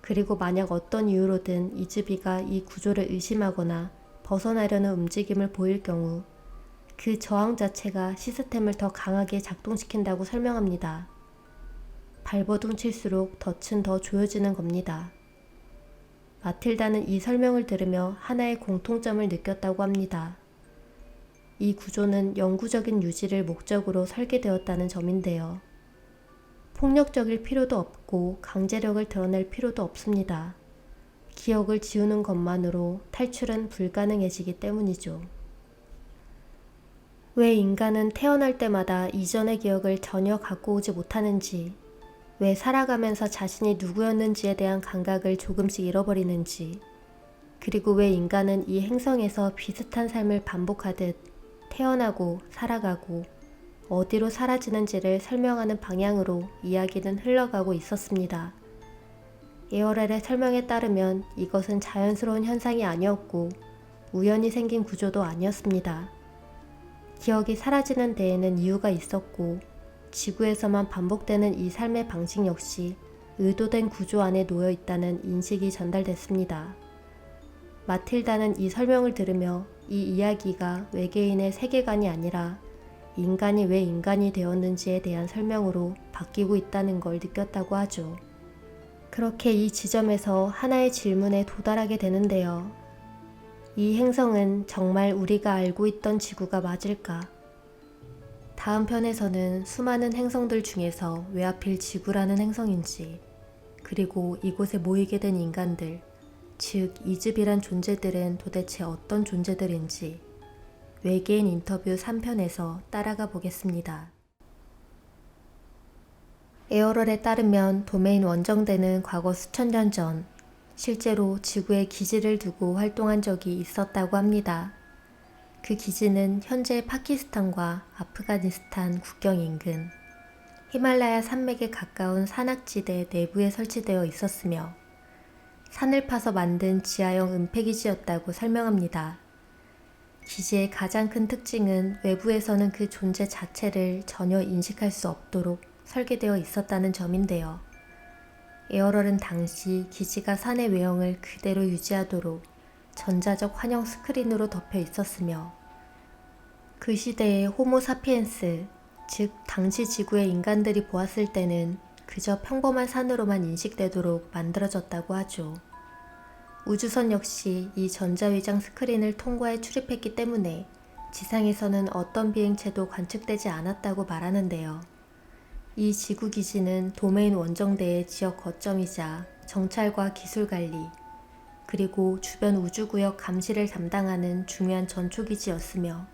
그리고 만약 어떤 이유로든 이즈비가 이 구조를 의심하거나 벗어나려는 움직임을 보일 경우 그 저항 자체가 시스템을 더 강하게 작동시킨다고 설명합니다. 발버둥 칠수록 덫은 더 조여지는 겁니다. 마틸다는 이 설명을 들으며 하나의 공통점을 느꼈다고 합니다. 이 구조는 영구적인 유지를 목적으로 설계되었다는 점인데요. 폭력적일 필요도 없고 강제력을 드러낼 필요도 없습니다. 기억을 지우는 것만으로 탈출은 불가능해지기 때문이죠. 왜 인간은 태어날 때마다 이전의 기억을 전혀 갖고 오지 못하는지, 왜 살아가면서 자신이 누구였는지에 대한 감각을 조금씩 잃어버리는지, 그리고 왜 인간은 이 행성에서 비슷한 삶을 반복하듯 태어나고 살아가고 어디로 사라지는지를 설명하는 방향으로 이야기는 흘러가고 있었습니다. 에어렐의 설명에 따르면 이것은 자연스러운 현상이 아니었고 우연히 생긴 구조도 아니었습니다. 기억이 사라지는 데에는 이유가 있었고 지구에서만 반복되는 이 삶의 방식 역시 의도된 구조 안에 놓여 있다는 인식이 전달됐습니다. 마틸다는 이 설명을 들으며 이 이야기가 외계인의 세계관이 아니라 인간이 왜 인간이 되었는지에 대한 설명으로 바뀌고 있다는 걸 느꼈다고 하죠. 그렇게 이 지점에서 하나의 질문에 도달하게 되는데요. 이 행성은 정말 우리가 알고 있던 지구가 맞을까? 다음 편에서는 수많은 행성들 중에서 왜 하필 지구라는 행성인지, 그리고 이곳에 모이게 된 인간들, 즉 이즈비란 존재들은 도대체 어떤 존재들인지 외계인 인터뷰 3편에서 따라가 보겠습니다. 에어럴에 따르면 도메인 원정대는 과거 수천 년 전 실제로 지구에 기지를 두고 활동한 적이 있었다고 합니다. 그 기지는 현재 파키스탄과 아프가니스탄 국경 인근 히말라야 산맥에 가까운 산악지대 내부에 설치되어 있었으며 산을 파서 만든 지하형 은폐기지였다고 설명합니다. 기지의 가장 큰 특징은 외부에서는 그 존재 자체를 전혀 인식할 수 없도록 설계되어 있었다는 점인데요. 에어럴은 당시 기지가 산의 외형을 그대로 유지하도록 전자적 환영 스크린으로 덮여 있었으며 그 시대의 호모 사피엔스, 즉 당시 지구의 인간들이 보았을 때는 그저 평범한 산으로만 인식되도록 만들어졌다고 하죠. 우주선 역시 이 전자위장 스크린을 통과해 출입했기 때문에 지상에서는 어떤 비행체도 관측되지 않았다고 말하는데요. 이 지구기지는 도메인 원정대의 지역 거점이자 정찰과 기술관리, 그리고 주변 우주구역 감시를 담당하는 중요한 전초기지였으며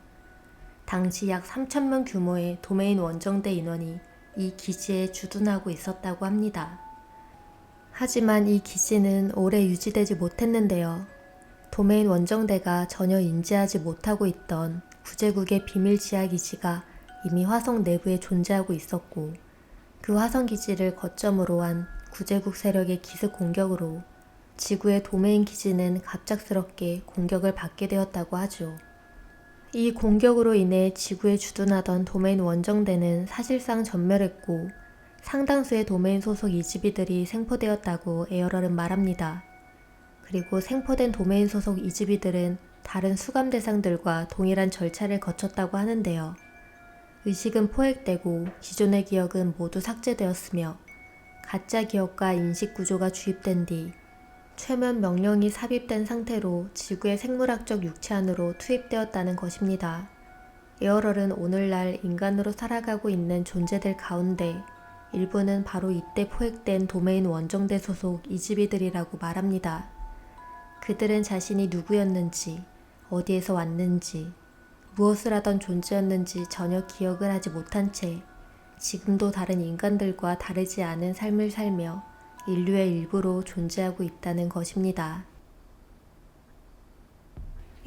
당시 약 3,000명 규모의 도메인 원정대 인원이 이 기지에 주둔하고 있었다고 합니다. 하지만 이 기지는 오래 유지되지 못했는데요. 도메인 원정대가 전혀 인지하지 못하고 있던 구제국의 비밀 지하기지가 이미 화성 내부에 존재하고 있었고 그 화성기지를 거점으로 한 구제국 세력의 기습 공격으로 지구의 도메인 기지는 갑작스럽게 공격을 받게 되었다고 하죠. 이 공격으로 인해 지구에 주둔하던 도메인 원정대는 사실상 전멸했고 상당수의 도메인 소속 이지비들이 생포되었다고 에어럴은 말합니다. 그리고 생포된 도메인 소속 이지비들은 다른 수감 대상들과 동일한 절차를 거쳤다고 하는데요. 의식은 포획되고 기존의 기억은 모두 삭제되었으며 가짜 기억과 인식 구조가 주입된 뒤 최면 명령이 삽입된 상태로 지구의 생물학적 육체 안으로 투입되었다는 것입니다. 에어럴은 오늘날 인간으로 살아가고 있는 존재들 가운데 일부는 바로 이때 포획된 도메인 원정대 소속 이지비들이라고 말합니다. 그들은 자신이 누구였는지, 어디에서 왔는지, 무엇을 하던 존재였는지 전혀 기억을 하지 못한 채 지금도 다른 인간들과 다르지 않은 삶을 살며 인류의 일부로 존재하고 있다는 것입니다.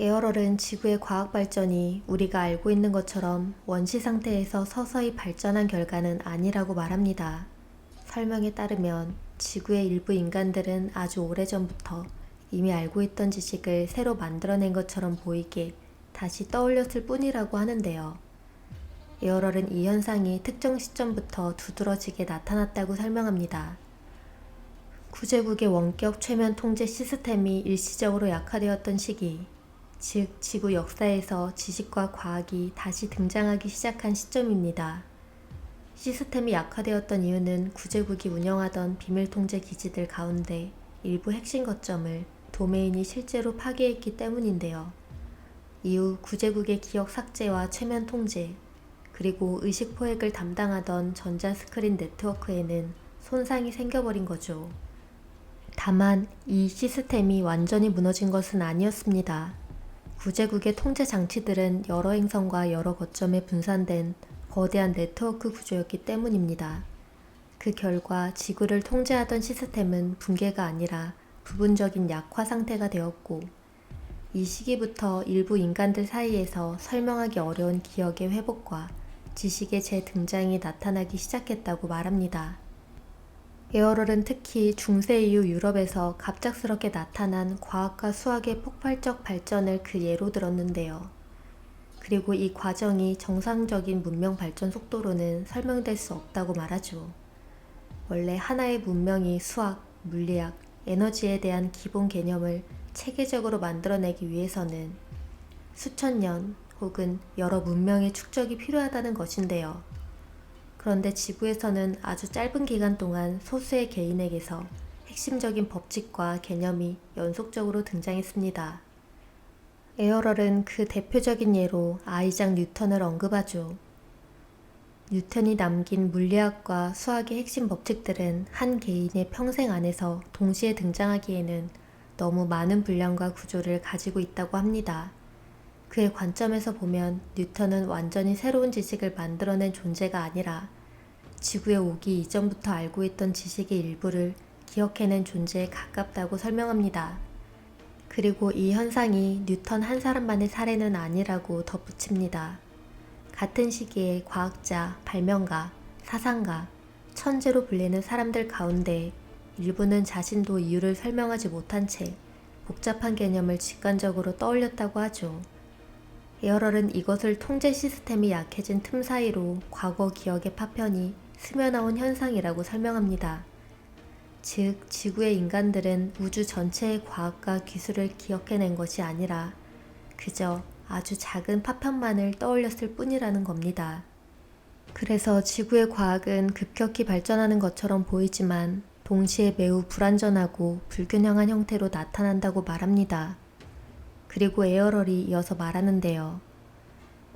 에어럴은 지구의 과학 발전이 우리가 알고 있는 것처럼 원시 상태에서 서서히 발전한 결과는 아니라고 말합니다. 설명에 따르면 지구의 일부 인간들은 아주 오래전부터 이미 알고 있던 지식을 새로 만들어낸 것처럼 보이게 다시 떠올렸을 뿐이라고 하는데요. 에어럴은 이 현상이 특정 시점부터 두드러지게 나타났다고 설명합니다. 구제국의 원격 최면 통제 시스템이 일시적으로 약화되었던 시기, 즉 지구 역사에서 지식과 과학이 다시 등장하기 시작한 시점입니다. 시스템이 약화되었던 이유는 구제국이 운영하던 비밀 통제 기지들 가운데 일부 핵심 거점을 도메인이 실제로 파괴했기 때문인데요. 이후 구제국의 기억 삭제와 최면 통제, 그리고 의식 포획을 담당하던 전자 스크린 네트워크에는 손상이 생겨버린 거죠. 다만 이 시스템이 완전히 무너진 것은 아니었습니다. 구제국의 통제 장치들은 여러 행성과 여러 거점에 분산된 거대한 네트워크 구조였기 때문입니다. 그 결과 지구를 통제하던 시스템은 붕괴가 아니라 부분적인 약화 상태가 되었고, 이 시기부터 일부 인간들 사이에서 설명하기 어려운 기억의 회복과 지식의 재등장이 나타나기 시작했다고 말합니다. 에어럴은 특히 중세 이후 유럽에서 갑작스럽게 나타난 과학과 수학의 폭발적 발전을 그 예로 들었는데요. 그리고 이 과정이 정상적인 문명 발전 속도로는 설명될 수 없다고 말하죠. 원래 하나의 문명이 수학, 물리학, 에너지에 대한 기본 개념을 체계적으로 만들어내기 위해서는 수천 년 혹은 여러 문명의 축적이 필요하다는 것인데요. 그런데 지구에서는 아주 짧은 기간 동안 소수의 개인에게서 핵심적인 법칙과 개념이 연속적으로 등장했습니다. 에어럴은 그 대표적인 예로 아이작 뉴턴을 언급하죠. 뉴턴이 남긴 물리학과 수학의 핵심 법칙들은 한 개인의 평생 안에서 동시에 등장하기에는 너무 많은 분량과 구조를 가지고 있다고 합니다. 그의 관점에서 보면 뉴턴은 완전히 새로운 지식을 만들어낸 존재가 아니라 지구에 오기 이전부터 알고 있던 지식의 일부를 기억해낸 존재에 가깝다고 설명합니다. 그리고 이 현상이 뉴턴 한 사람만의 사례는 아니라고 덧붙입니다. 같은 시기에 과학자, 발명가, 사상가, 천재로 불리는 사람들 가운데 일부는 자신도 이유를 설명하지 못한 채 복잡한 개념을 직관적으로 떠올렸다고 하죠. 에어럴은 이것을 통제 시스템이 약해진 틈 사이로 과거 기억의 파편이 스며나온 현상이라고 설명합니다. 즉, 지구의 인간들은 우주 전체의 과학과 기술을 기억해낸 것이 아니라 그저 아주 작은 파편만을 떠올렸을 뿐이라는 겁니다. 그래서 지구의 과학은 급격히 발전하는 것처럼 보이지만 동시에 매우 불완전하고 불균형한 형태로 나타난다고 말합니다. 그리고 에어럴이 이어서 말하는데요.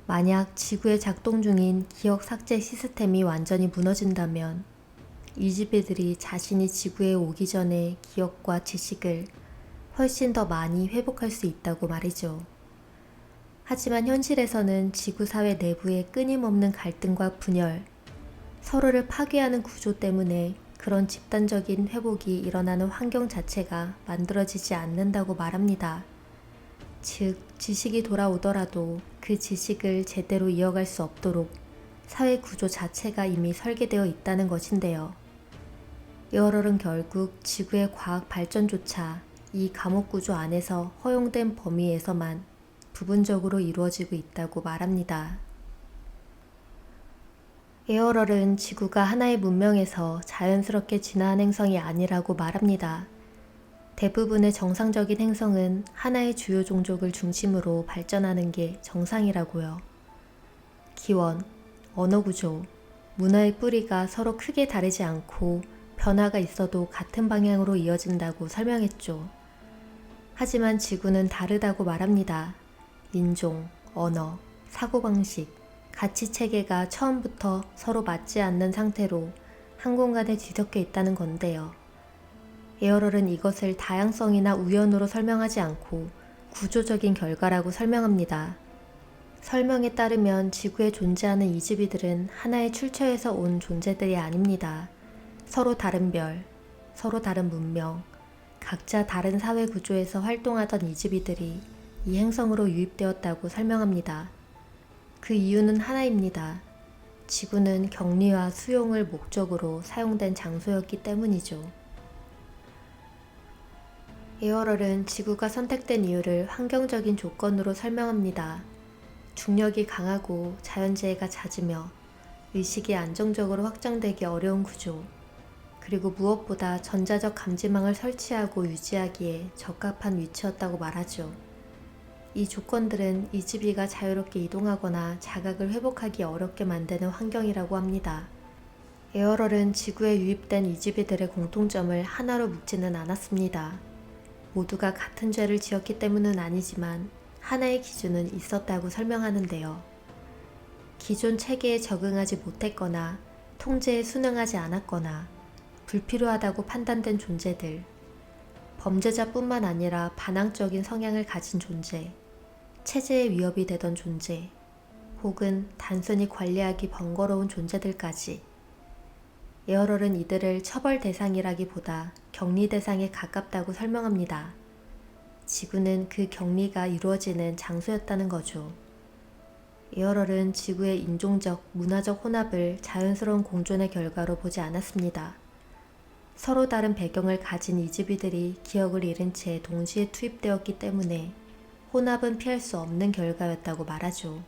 만약 지구에 작동 중인 기억 삭제 시스템이 완전히 무너진다면 이지배들이 자신이 지구에 오기 전에 기억과 지식을 훨씬 더 많이 회복할 수 있다고 말이죠. 하지만 현실에서는 지구 사회 내부의 끊임없는 갈등과 분열, 서로를 파괴하는 구조 때문에 그런 집단적인 회복이 일어나는 환경 자체가 만들어지지 않는다고 말합니다. 즉, 지식이 돌아오더라도 그 지식을 제대로 이어갈 수 없도록 사회 구조 자체가 이미 설계되어 있다는 것인데요. 에어럴은 결국 지구의 과학 발전조차 이 감옥 구조 안에서 허용된 범위에서만 부분적으로 이루어지고 있다고 말합니다. 에어럴은 지구가 하나의 문명에서 자연스럽게 진화한 행성이 아니라고 말합니다. 대부분의 정상적인 행성은 하나의 주요 종족을 중심으로 발전하는 게 정상이라고요. 기원, 언어 구조, 문화의 뿌리가 서로 크게 다르지 않고 변화가 있어도 같은 방향으로 이어진다고 설명했죠. 하지만 지구는 다르다고 말합니다. 인종, 언어, 사고방식, 가치체계가 처음부터 서로 맞지 않는 상태로 한 공간에 뒤섞여 있다는 건데요. 에어럴은 이것을 다양성이나 우연으로 설명하지 않고 구조적인 결과라고 설명합니다. 설명에 따르면 지구에 존재하는 이주비들은 하나의 출처에서 온 존재들이 아닙니다. 서로 다른 별, 서로 다른 문명, 각자 다른 사회 구조에서 활동하던 이주비들이 이 행성으로 유입되었다고 설명합니다. 그 이유는 하나입니다. 지구는 격리와 수용을 목적으로 사용된 장소였기 때문이죠. 에어럴은 지구가 선택된 이유를 환경적인 조건으로 설명합니다. 중력이 강하고 자연재해가 잦으며 의식이 안정적으로 확장되기 어려운 구조, 그리고 무엇보다 전자적 감지망을 설치하고 유지하기에 적합한 위치였다고 말하죠. 이 조건들은 이주비가 자유롭게 이동하거나 자각을 회복하기 어렵게 만드는 환경이라고 합니다. 에어럴은 지구에 유입된 이주비들의 공통점을 하나로 묶지는 않았습니다. 모두가 같은 죄를 지었기 때문은 아니지만 하나의 기준은 있었다고 설명하는데요. 기존 체계에 적응하지 못했거나 통제에 순응하지 않았거나 불필요하다고 판단된 존재들, 범죄자뿐만 아니라 반항적인 성향을 가진 존재, 체제의 위협이 되던 존재, 혹은 단순히 관리하기 번거로운 존재들까지. 에어럴은 이들을 처벌 대상이라기보다 격리 대상에 가깝다고 설명합니다. 지구는 그 격리가 이루어지는 장소였다는 거죠. 에어럴은 지구의 인종적, 문화적 혼합을 자연스러운 공존의 결과로 보지 않았습니다. 서로 다른 배경을 가진 이주비들이 기억을 잃은 채 동시에 투입되었기 때문에 혼합은 피할 수 없는 결과였다고 말하죠.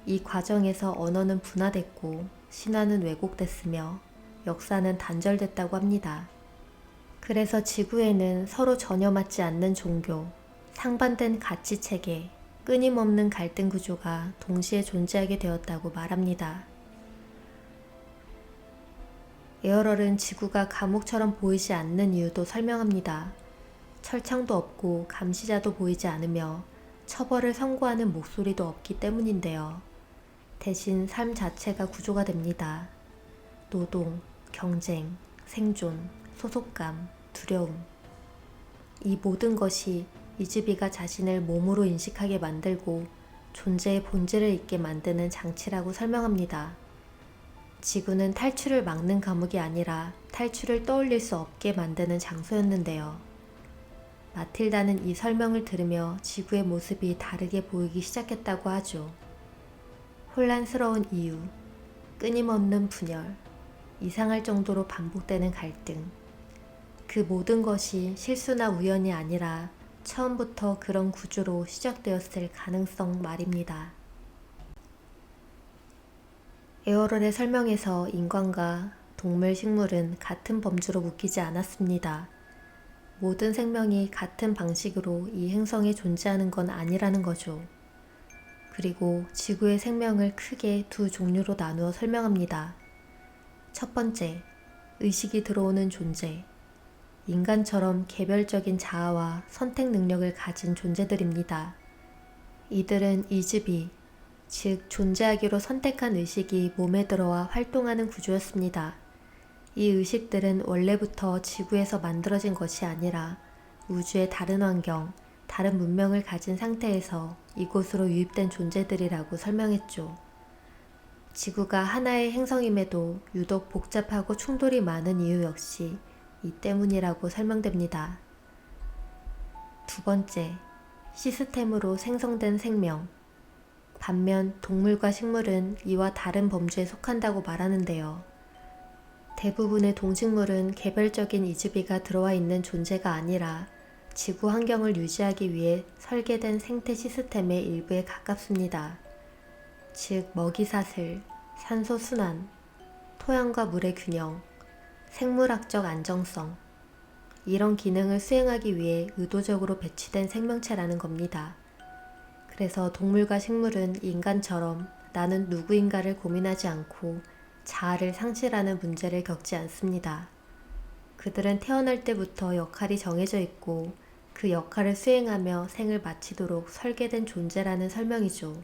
이 과정에서 언어는 분화됐고 신화는 왜곡됐으며 역사는 단절됐다고 합니다. 그래서 지구에는 서로 전혀 맞지 않는 종교, 상반된 가치체계, 끊임없는 갈등 구조가 동시에 존재하게 되었다고 말합니다. 에어럴은 지구가 감옥처럼 보이지 않는 이유도 설명합니다. 철창도 없고 감시자도 보이지 않으며 처벌을 선고하는 목소리도 없기 때문인데요. 대신 삶 자체가 구조가 됩니다. 노동, 경쟁, 생존, 소속감, 두려움. 이 모든 것이 이주비가 자신을 몸으로 인식하게 만들고 존재의 본질을 잊게 만드는 장치라고 설명합니다. 지구는 탈출을 막는 감옥이 아니라 탈출을 떠올릴 수 없게 만드는 장소였는데요. 마틸다는 이 설명을 들으며 지구의 모습이 다르게 보이기 시작했다고 하죠. 혼란스러운 이유, 끊임없는 분열, 이상할 정도로 반복되는 갈등. 그 모든 것이 실수나 우연이 아니라 처음부터 그런 구조로 시작되었을 가능성 말입니다. 에어럴의 설명에서 인간과 동물, 식물은 같은 범주로 묶이지 않았습니다. 모든 생명이 같은 방식으로 이 행성에 존재하는 건 아니라는 거죠. 그리고 지구의 생명을 크게 두 종류로 나누어 설명합니다. 첫 번째, 의식이 들어오는 존재. 인간처럼 개별적인 자아와 선택 능력을 가진 존재들입니다. 이들은 이주비, 즉 존재하기로 선택한 의식이 몸에 들어와 활동하는 구조였습니다. 이 의식들은 원래부터 지구에서 만들어진 것이 아니라 우주의 다른 환경, 다른 문명을 가진 상태에서 이곳으로 유입된 존재들이라고 설명했죠. 지구가 하나의 행성임에도 유독 복잡하고 충돌이 많은 이유 역시 이 때문이라고 설명됩니다. 두 번째, 시스템으로 생성된 생명. 반면 동물과 식물은 이와 다른 범주에 속한다고 말하는데요. 대부분의 동식물은 개별적인 이주비가 들어와 있는 존재가 아니라 지구 환경을 유지하기 위해 설계된 생태 시스템의 일부에 가깝습니다. 즉, 먹이사슬, 산소 순환, 토양과 물의 균형, 생물학적 안정성, 이런 기능을 수행하기 위해 의도적으로 배치된 생명체라는 겁니다. 그래서 동물과 식물은 인간처럼 나는 누구인가를 고민하지 않고 자아를 상실하는 문제를 겪지 않습니다. 그들은 태어날 때부터 역할이 정해져 있고 그 역할을 수행하며 생을 마치도록 설계된 존재라는 설명이죠.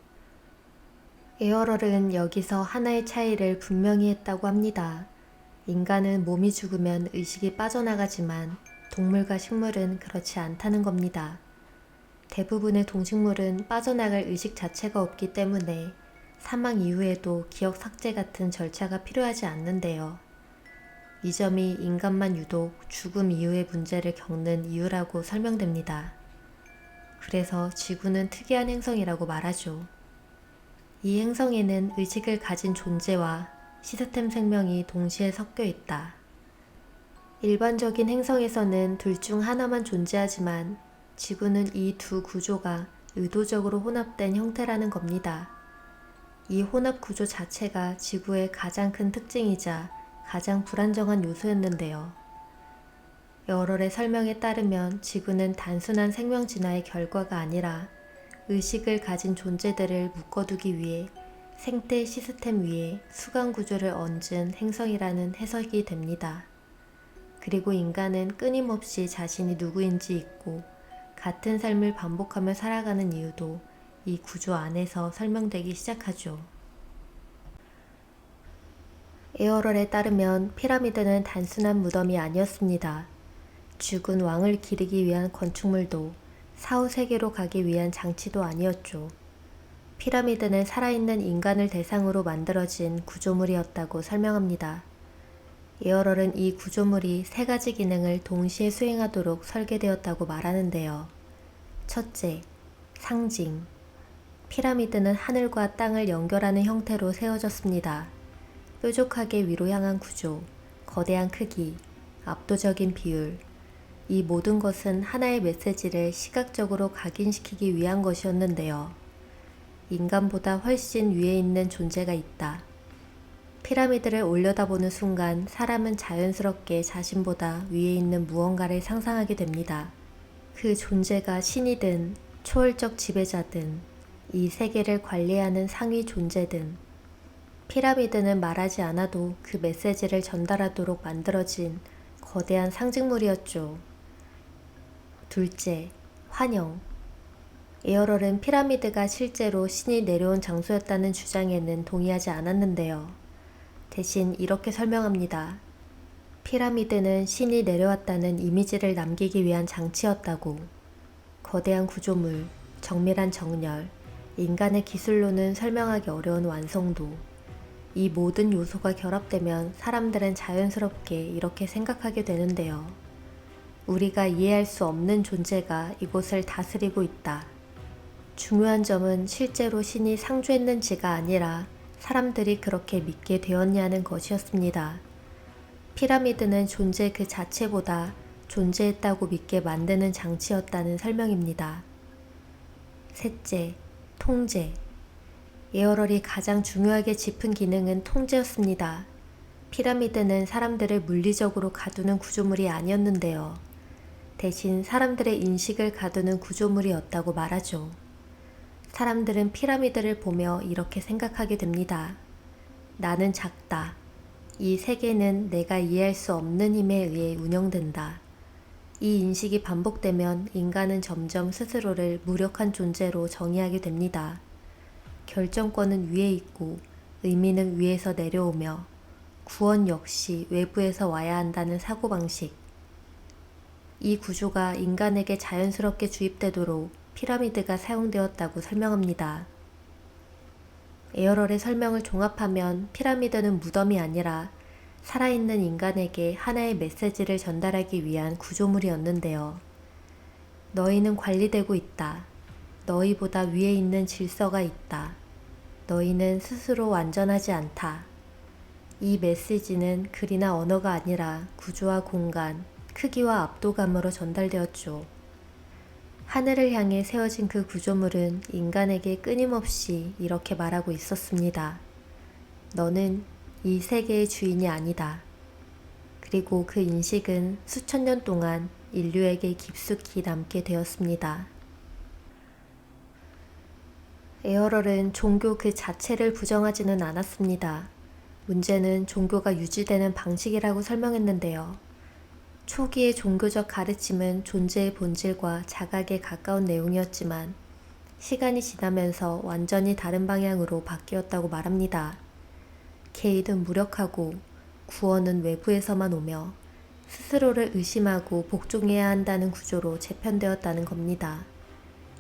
에어럴은 여기서 하나의 차이를 분명히 했다고 합니다. 인간은 몸이 죽으면 의식이 빠져나가지만 동물과 식물은 그렇지 않다는 겁니다. 대부분의 동식물은 빠져나갈 의식 자체가 없기 때문에 사망 이후에도 기억 삭제 같은 절차가 필요하지 않는데요. 이 점이 인간만 유독 죽음 이후의 문제를 겪는 이유라고 설명됩니다. 그래서 지구는 특이한 행성이라고 말하죠. 이 행성에는 의식을 가진 존재와 시스템 생명이 동시에 섞여 있다. 일반적인 행성에서는 둘 중 하나만 존재하지만 지구는 이 두 구조가 의도적으로 혼합된 형태라는 겁니다. 이 혼합 구조 자체가 지구의 가장 큰 특징이자 가장 불안정한 요소였는데요. 에어럴의 설명에 따르면 지구는 단순한 생명 진화의 결과가 아니라 의식을 가진 존재들을 묶어두기 위해 생태 시스템 위에 수강 구조를 얹은 행성이라는 해석이 됩니다. 그리고 인간은 끊임없이 자신이 누구인지 잊고 같은 삶을 반복하며 살아가는 이유도 이 구조 안에서 설명되기 시작하죠. 에어럴에 따르면 피라미드는 단순한 무덤이 아니었습니다. 죽은 왕을 기리기 위한 건축물도 사후 세계로 가기 위한 장치도 아니었죠. 피라미드는 살아있는 인간을 대상으로 만들어진 구조물이었다고 설명합니다. 에어럴은 이 구조물이 세 가지 기능을 동시에 수행하도록 설계되었다고 말하는데요. 첫째, 상징. 피라미드는 하늘과 땅을 연결하는 형태로 세워졌습니다. 뾰족하게 위로 향한 구조, 거대한 크기, 압도적인 비율. 이 모든 것은 하나의 메시지를 시각적으로 각인시키기 위한 것이었는데요. 인간보다 훨씬 위에 있는 존재가 있다. 피라미드를 올려다보는 순간 사람은 자연스럽게 자신보다 위에 있는 무언가를 상상하게 됩니다. 그 존재가 신이든 초월적 지배자든 이 세계를 관리하는 상위 존재든 피라미드는 말하지 않아도 그 메시지를 전달하도록 만들어진 거대한 상징물이었죠. 둘째, 환영. 에어럴은 피라미드가 실제로 신이 내려온 장소였다는 주장에는 동의하지 않았는데요. 대신 이렇게 설명합니다. 피라미드는 신이 내려왔다는 이미지를 남기기 위한 장치였다고. 거대한 구조물, 정밀한 정렬, 인간의 기술로는 설명하기 어려운 완성도. 이 모든 요소가 결합되면 사람들은 자연스럽게 이렇게 생각하게 되는데요. 우리가 이해할 수 없는 존재가 이곳을 다스리고 있다. 중요한 점은 실제로 신이 상주했는지가 아니라 사람들이 그렇게 믿게 되었냐는 것이었습니다. 피라미드는 존재 그 자체보다 존재했다고 믿게 만드는 장치였다는 설명입니다. 셋째, 통제. 에어럴이 가장 중요하게 짚은 기능은 통제였습니다. 피라미드는 사람들을 물리적으로 가두는 구조물이 아니었는데요. 대신 사람들의 인식을 가두는 구조물이었다고 말하죠. 사람들은 피라미드를 보며 이렇게 생각하게 됩니다. 나는 작다. 이 세계는 내가 이해할 수 없는 힘에 의해 운영된다. 이 인식이 반복되면 인간은 점점 스스로를 무력한 존재로 정의하게 됩니다. 결정권은 위에 있고 의미는 위에서 내려오며 구원 역시 외부에서 와야 한다는 사고방식. 이 구조가 인간에게 자연스럽게 주입되도록 피라미드가 사용되었다고 설명합니다. 에어럴의 설명을 종합하면 피라미드는 무덤이 아니라 살아있는 인간에게 하나의 메시지를 전달하기 위한 구조물이었는데요. 너희는 관리되고 있다. 너희보다 위에 있는 질서가 있다. 너희는 스스로 완전하지 않다. 이 메시지는 글이나 언어가 아니라 구조와 공간, 크기와 압도감으로 전달되었죠. 하늘을 향해 세워진 그 구조물은 인간에게 끊임없이 이렇게 말하고 있었습니다. 너는 이 세계의 주인이 아니다. 그리고 그 인식은 수천 년 동안 인류에게 깊숙이 남게 되었습니다. 에어럴은 종교 그 자체를 부정하지는 않았습니다. 문제는 종교가 유지되는 방식이라고 설명했는데요. 초기의 종교적 가르침은 존재의 본질과 자각에 가까운 내용이었지만 시간이 지나면서 완전히 다른 방향으로 바뀌었다고 말합니다. 개인은 무력하고 구원은 외부에서만 오며 스스로를 의심하고 복종해야 한다는 구조로 재편되었다는 겁니다.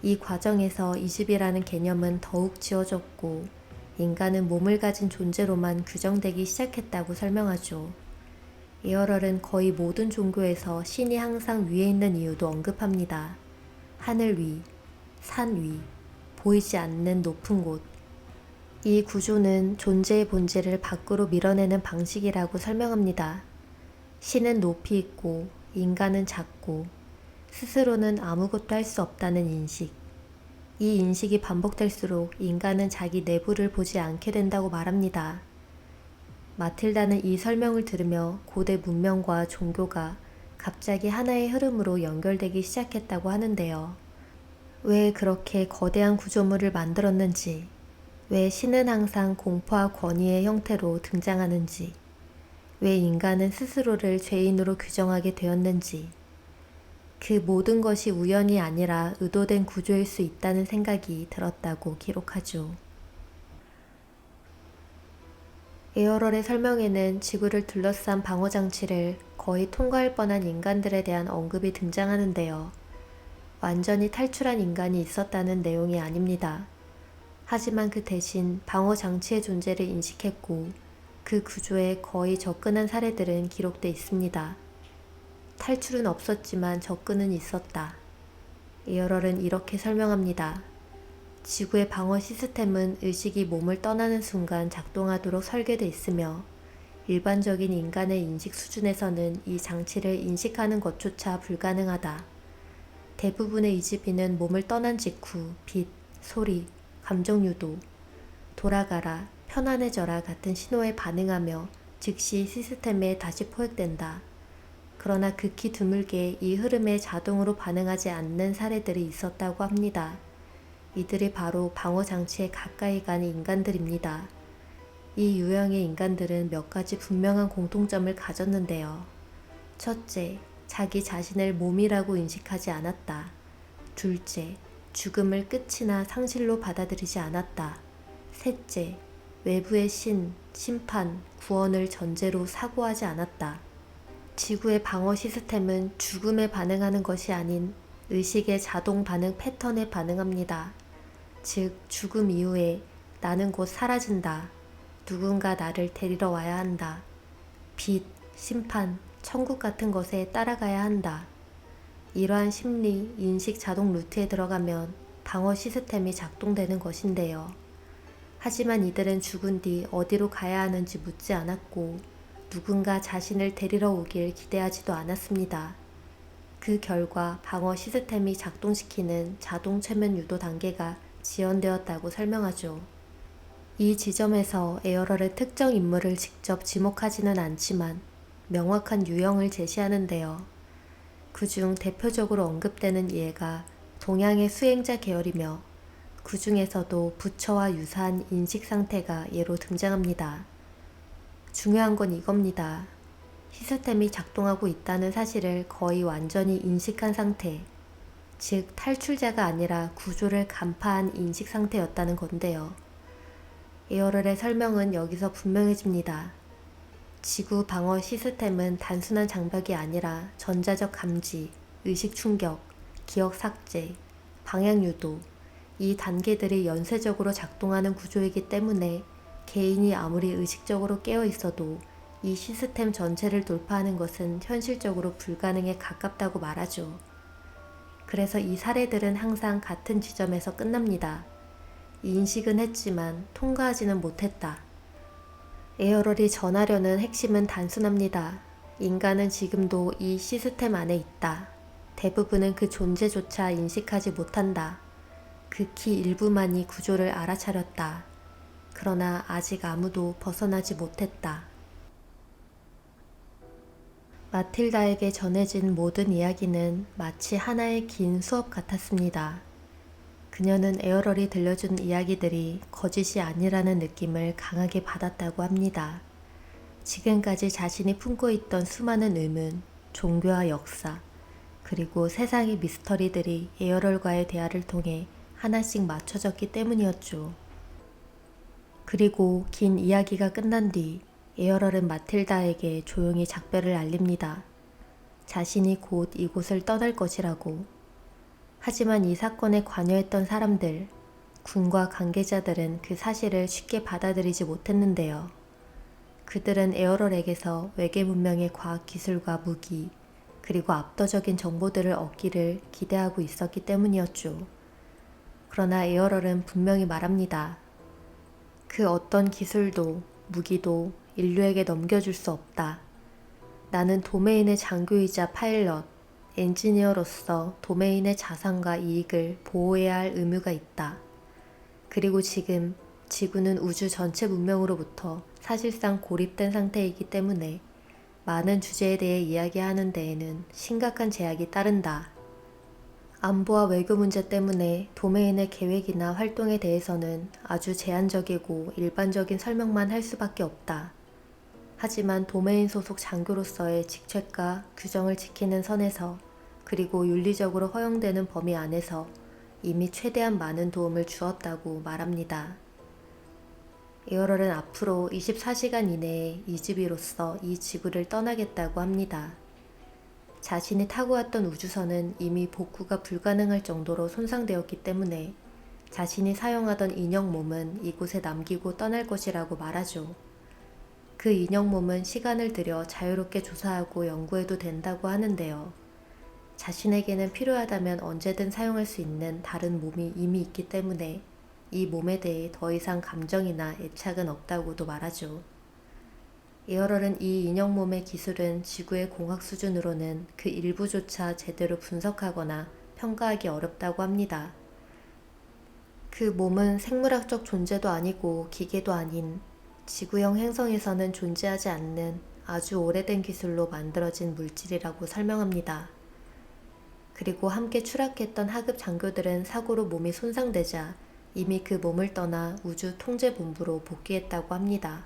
이 과정에서 이집이라는 개념은 더욱 지워졌고 인간은 몸을 가진 존재로만 규정되기 시작했다고 설명하죠. 에어럴은 거의 모든 종교에서 신이 항상 위에 있는 이유도 언급합니다. 하늘 위, 산 위, 보이지 않는 높은 곳. 이 구조는 존재의 본질을 밖으로 밀어내는 방식이라고 설명합니다. 신은 높이 있고 인간은 작고 스스로는 아무것도 할 수 없다는 인식. 이 인식이 반복될수록 인간은 자기 내부를 보지 않게 된다고 말합니다. 마틸다는 이 설명을 들으며 고대 문명과 종교가 갑자기 하나의 흐름으로 연결되기 시작했다고 하는데요. 왜 그렇게 거대한 구조물을 만들었는지, 왜 신은 항상 공포와 권위의 형태로 등장하는지, 왜 인간은 스스로를 죄인으로 규정하게 되었는지, 그 모든 것이 우연이 아니라 의도된 구조일 수 있다는 생각이 들었다고 기록하죠. 에어럴의 설명에는 지구를 둘러싼 방어장치를 거의 통과할 뻔한 인간들에 대한 언급이 등장하는데요. 완전히 탈출한 인간이 있었다는 내용이 아닙니다. 하지만 그 대신 방어장치의 존재를 인식했고 그 구조에 거의 접근한 사례들은 기록돼 있습니다. 탈출은 없었지만 접근은 있었다. 에어럴은 이렇게 설명합니다. 지구의 방어 시스템은 의식이 몸을 떠나는 순간 작동하도록 설계되어 있으며 일반적인 인간의 인식 수준에서는 이 장치를 인식하는 것조차 불가능하다. 대부분의 이집인은 몸을 떠난 직후 빛, 소리, 감정 유도, 돌아가라, 편안해져라 같은 신호에 반응하며 즉시 시스템에 다시 포획된다. 그러나 극히 드물게 이 흐름에 자동으로 반응하지 않는 사례들이 있었다고 합니다. 이들이 바로 방어장치에 가까이 간 인간들입니다. 이 유형의 인간들은 몇 가지 분명한 공통점을 가졌는데요. 첫째, 자기 자신을 몸이라고 인식하지 않았다. 둘째, 죽음을 끝이나 상실로 받아들이지 않았다. 셋째, 외부의 신, 심판, 구원을 전제로 사고하지 않았다. 지구의 방어 시스템은 죽음에 반응하는 것이 아닌 의식의 자동 반응 패턴에 반응합니다. 즉, 죽음 이후에 나는 곧 사라진다. 누군가 나를 데리러 와야 한다. 빛, 심판, 천국 같은 것에 따라가야 한다. 이러한 심리, 인식 자동 루트에 들어가면 방어 시스템이 작동되는 것인데요. 하지만 이들은 죽은 뒤 어디로 가야 하는지 묻지 않았고 누군가 자신을 데리러 오길 기대하지도 않았습니다. 그 결과 방어 시스템이 작동시키는 자동 최면 유도 단계가 지연되었다고 설명하죠. 이 지점에서 에어럴의 특정 인물을 직접 지목하지는 않지만 명확한 유형을 제시하는데요. 그중 대표적으로 언급되는 예가 동양의 수행자 계열이며 그 중에서도 부처와 유사한 인식 상태가 예로 등장합니다. 중요한 건 이겁니다. 시스템이 작동하고 있다는 사실을 거의 완전히 인식한 상태, 즉 탈출자가 아니라 구조를 간파한 인식 상태였다는 건데요. 에어럴의 설명은 여기서 분명해집니다. 지구 방어 시스템은 단순한 장벽이 아니라 전자적 감지, 의식 충격, 기억 삭제, 방향 유도, 이 단계들이 연쇄적으로 작동하는 구조이기 때문에 개인이 아무리 의식적으로 깨어 있어도 이 시스템 전체를 돌파하는 것은 현실적으로 불가능에 가깝다고 말하죠. 그래서 이 사례들은 항상 같은 지점에서 끝납니다. 인식은 했지만 통과하지는 못했다. 에어럴이 전하려는 핵심은 단순합니다. 인간은 지금도 이 시스템 안에 있다. 대부분은 그 존재조차 인식하지 못한다. 극히 일부만이 구조를 알아차렸다. 그러나 아직 아무도 벗어나지 못했다. 마틸다에게 전해진 모든 이야기는 마치 하나의 긴 수업 같았습니다. 그녀는 에어럴이 들려준 이야기들이 거짓이 아니라는 느낌을 강하게 받았다고 합니다. 지금까지 자신이 품고 있던 수많은 의문, 종교와 역사, 그리고 세상의 미스터리들이 에어럴과의 대화를 통해 하나씩 맞춰졌기 때문이었죠. 그리고 긴 이야기가 끝난 뒤 에어럴은 마틸다에게 조용히 작별을 알립니다. 자신이 곧 이곳을 떠날 것이라고. 하지만 이 사건에 관여했던 사람들, 군과 관계자들은 그 사실을 쉽게 받아들이지 못했는데요. 그들은 에어럴에게서 외계 문명의 과학기술과 무기, 그리고 압도적인 정보들을 얻기를 기대하고 있었기 때문이었죠. 그러나 에어럴은 분명히 말합니다. 그 어떤 기술도 무기도 인류에게 넘겨줄 수 없다. 나는 도메인의 장교이자 파일럿, 엔지니어로서 도메인의 자산과 이익을 보호해야 할 의무가 있다. 그리고 지금 지구는 우주 전체 문명으로부터 사실상 고립된 상태이기 때문에 많은 주제에 대해 이야기하는 데에는 심각한 제약이 따른다. 안보와 외교 문제 때문에 도메인의 계획이나 활동에 대해서는 아주 제한적이고 일반적인 설명만 할 수밖에 없다. 하지만 도메인 소속 장교로서의 직책과 규정을 지키는 선에서 그리고 윤리적으로 허용되는 범위 안에서 이미 최대한 많은 도움을 주었다고 말합니다. 에어럴은 앞으로 24시간 이내에 이집이로서 이 지구를 떠나겠다고 합니다. 자신이 타고 왔던 우주선은 이미 복구가 불가능할 정도로 손상되었기 때문에 자신이 사용하던 인형 몸은 이곳에 남기고 떠날 것이라고 말하죠. 그 인형 몸은 시간을 들여 자유롭게 조사하고 연구해도 된다고 하는데요. 자신에게는 필요하다면 언제든 사용할 수 있는 다른 몸이 이미 있기 때문에 이 몸에 대해 더 이상 감정이나 애착은 없다고도 말하죠. 에어럴은 이 인형 몸의 기술은 지구의 공학 수준으로는 그 일부조차 제대로 분석하거나 평가하기 어렵다고 합니다. 그 몸은 생물학적 존재도 아니고 기계도 아닌 지구형 행성에서는 존재하지 않는 아주 오래된 기술로 만들어진 물질이라고 설명합니다. 그리고 함께 추락했던 하급 장교들은 사고로 몸이 손상되자 이미 그 몸을 떠나 우주 통제본부로 복귀했다고 합니다.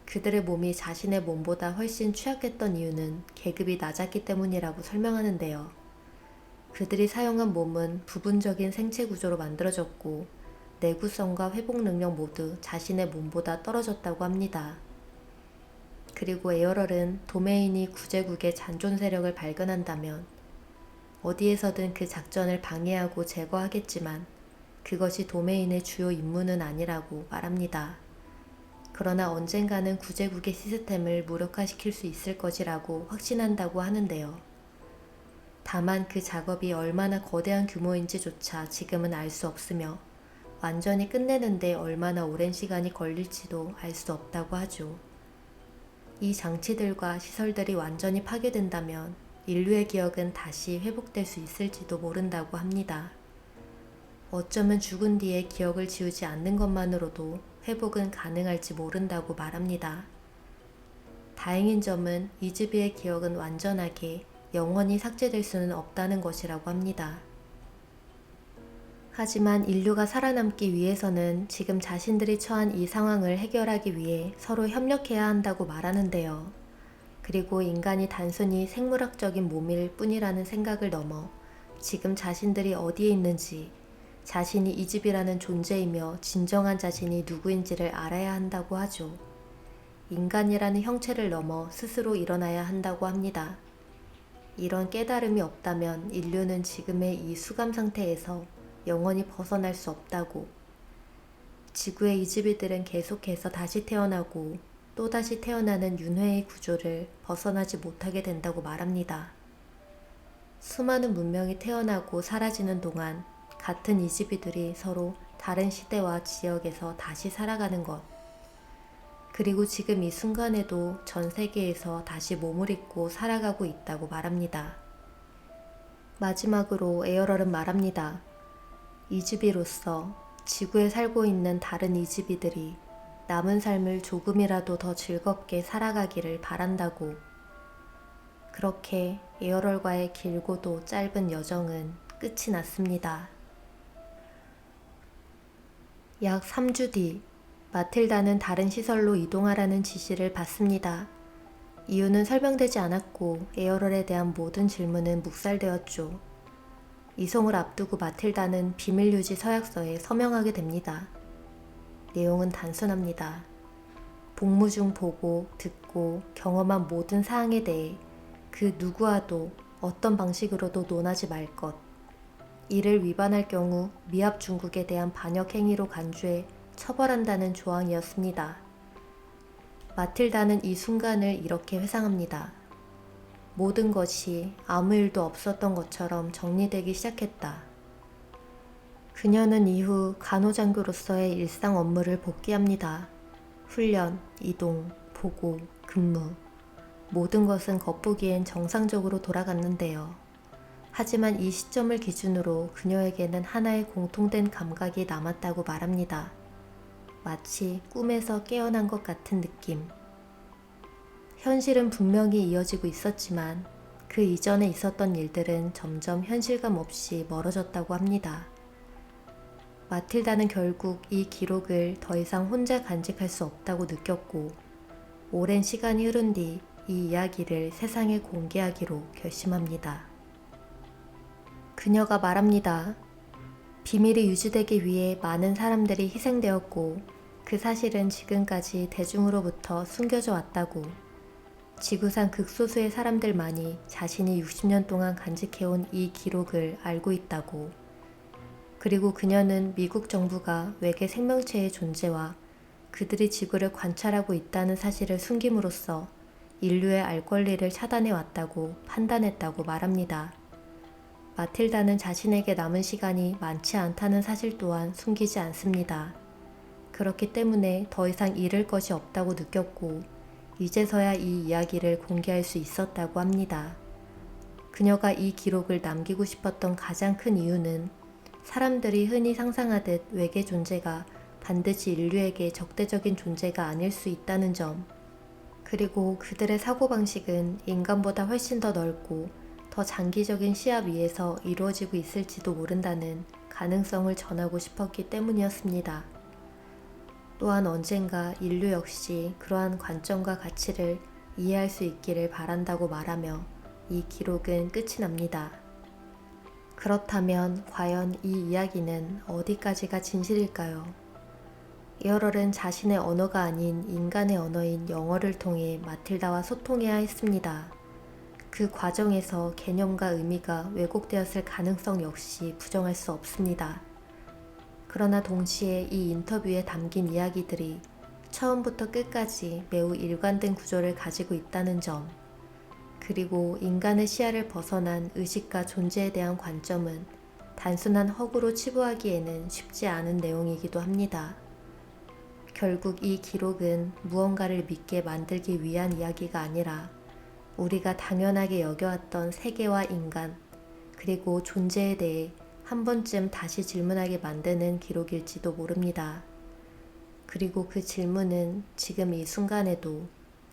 그들의 몸이 자신의 몸보다 훨씬 취약했던 이유는 계급이 낮았기 때문이라고 설명하는데요. 그들이 사용한 몸은 부분적인 생체 구조로 만들어졌고 내구성과 회복 능력 모두 자신의 몸보다 떨어졌다고 합니다. 그리고 에어럴은 도메인이 구제국의 잔존 세력을 발견한다면 어디에서든 그 작전을 방해하고 제거하겠지만 그것이 도메인의 주요 임무는 아니라고 말합니다. 그러나 언젠가는 구제국의 시스템을 무력화시킬 수 있을 것이라고 확신한다고 하는데요. 다만 그 작업이 얼마나 거대한 규모인지조차 지금은 알 수 없으며 완전히 끝내는데 얼마나 오랜 시간이 걸릴지도 알 수 없다고 하죠. 이 장치들과 시설들이 완전히 파괴된다면 인류의 기억은 다시 회복될 수 있을지도 모른다고 합니다. 어쩌면 죽은 뒤에 기억을 지우지 않는 것만으로도 회복은 가능할지 모른다고 말합니다. 다행인 점은 이즈비의 기억은 완전하게 영원히 삭제될 수는 없다는 것이라고 합니다. 하지만 인류가 살아남기 위해서는 지금 자신들이 처한 이 상황을 해결하기 위해 서로 협력해야 한다고 말하는데요. 그리고 인간이 단순히 생물학적인 몸일 뿐이라는 생각을 넘어 지금 자신들이 어디에 있는지, 자신이 이 집이라는 존재이며 진정한 자신이 누구인지를 알아야 한다고 하죠. 인간이라는 형체를 넘어 스스로 일어나야 한다고 합니다. 이런 깨달음이 없다면 인류는 지금의 이 수감 상태에서 영원히 벗어날 수 없다고, 지구의 이집이들은 계속해서 다시 태어나고 또다시 태어나는 윤회의 구조를 벗어나지 못하게 된다고 말합니다. 수많은 문명이 태어나고 사라지는 동안 같은 이집이들이 서로 다른 시대와 지역에서 다시 살아가는 것, 그리고 지금 이 순간에도 전 세계에서 다시 몸을 잊고 살아가고 있다고 말합니다. 마지막으로 에어럴은 말합니다. 이주비로서 지구에 살고 있는 다른 이주비들이 남은 삶을 조금이라도 더 즐겁게 살아가기를 바란다고. 그렇게 에어럴과의 길고도 짧은 여정은 끝이 났습니다. 약 3주 뒤 마틸다는 다른 시설로 이동하라는 지시를 받습니다. 이유는 설명되지 않았고 에어럴에 대한 모든 질문은 묵살되었죠. 이송을 앞두고 마틸다는 비밀유지 서약서에 서명하게 됩니다. 내용은 단순합니다. 복무 중 보고, 듣고, 경험한 모든 사항에 대해 그 누구와도 어떤 방식으로도 논하지 말 것. 이를 위반할 경우 미합 중국에 대한 반역 행위로 간주해 처벌한다는 조항이었습니다. 마틸다는 이 순간을 이렇게 회상합니다. 모든 것이 아무 일도 없었던 것처럼 정리되기 시작했다. 그녀는 이후 간호장교로서의 일상 업무를 복귀합니다. 훈련, 이동, 보고, 근무. 모든 것은 겉보기엔 정상적으로 돌아갔는데요. 하지만 이 시점을 기준으로 그녀에게는 하나의 공통된 감각이 남았다고 말합니다. 마치 꿈에서 깨어난 것 같은 느낌. 현실은 분명히 이어지고 있었지만 그 이전에 있었던 일들은 점점 현실감 없이 멀어졌다고 합니다. 마틸다는 결국 이 기록을 더 이상 혼자 간직할 수 없다고 느꼈고 오랜 시간이 흐른 뒤 이 이야기를 세상에 공개하기로 결심합니다. 그녀가 말합니다. 비밀이 유지되기 위해 많은 사람들이 희생되었고 그 사실은 지금까지 대중으로부터 숨겨져 왔다고. 지구상 극소수의 사람들만이 자신이 60년 동안 간직해온 이 기록을 알고 있다고. 그리고 그녀는 미국 정부가 외계 생명체의 존재와 그들이 지구를 관찰하고 있다는 사실을 숨김으로써 인류의 알 권리를 차단해 왔다고 판단했다고 말합니다. 마틸다는 자신에게 남은 시간이 많지 않다는 사실 또한 숨기지 않습니다. 그렇기 때문에 더 이상 잃을 것이 없다고 느꼈고 이제서야 이 이야기를 공개할 수 있었다고 합니다. 그녀가 이 기록을 남기고 싶었던 가장 큰 이유는 사람들이 흔히 상상하듯 외계 존재가 반드시 인류에게 적대적인 존재가 아닐 수 있다는 점, 그리고 그들의 사고방식은 인간보다 훨씬 더 넓고 더 장기적인 시야 위에서 이루어지고 있을지도 모른다는 가능성을 전하고 싶었기 때문이었습니다. 또한 언젠가 인류 역시 그러한 관점과 가치를 이해할 수 있기를 바란다고 말하며 이 기록은 끝이 납니다. 그렇다면 과연 이 이야기는 어디까지가 진실일까요? 에어럴은 자신의 언어가 아닌 인간의 언어인 영어를 통해 마틸다와 소통해야 했습니다. 그 과정에서 개념과 의미가 왜곡되었을 가능성 역시 부정할 수 없습니다. 그러나 동시에 이 인터뷰에 담긴 이야기들이 처음부터 끝까지 매우 일관된 구조를 가지고 있다는 점, 그리고 인간의 시야를 벗어난 의식과 존재에 대한 관점은 단순한 허구로 치부하기에는 쉽지 않은 내용이기도 합니다. 결국 이 기록은 무언가를 믿게 만들기 위한 이야기가 아니라 우리가 당연하게 여겨왔던 세계와 인간, 그리고 존재에 대해 한 번쯤 다시 질문하게 만드는 기록일지도 모릅니다. 그리고 그 질문은 지금 이 순간에도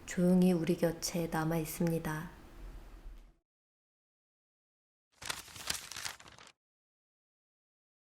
조용히 우리 곁에 남아 있습니다.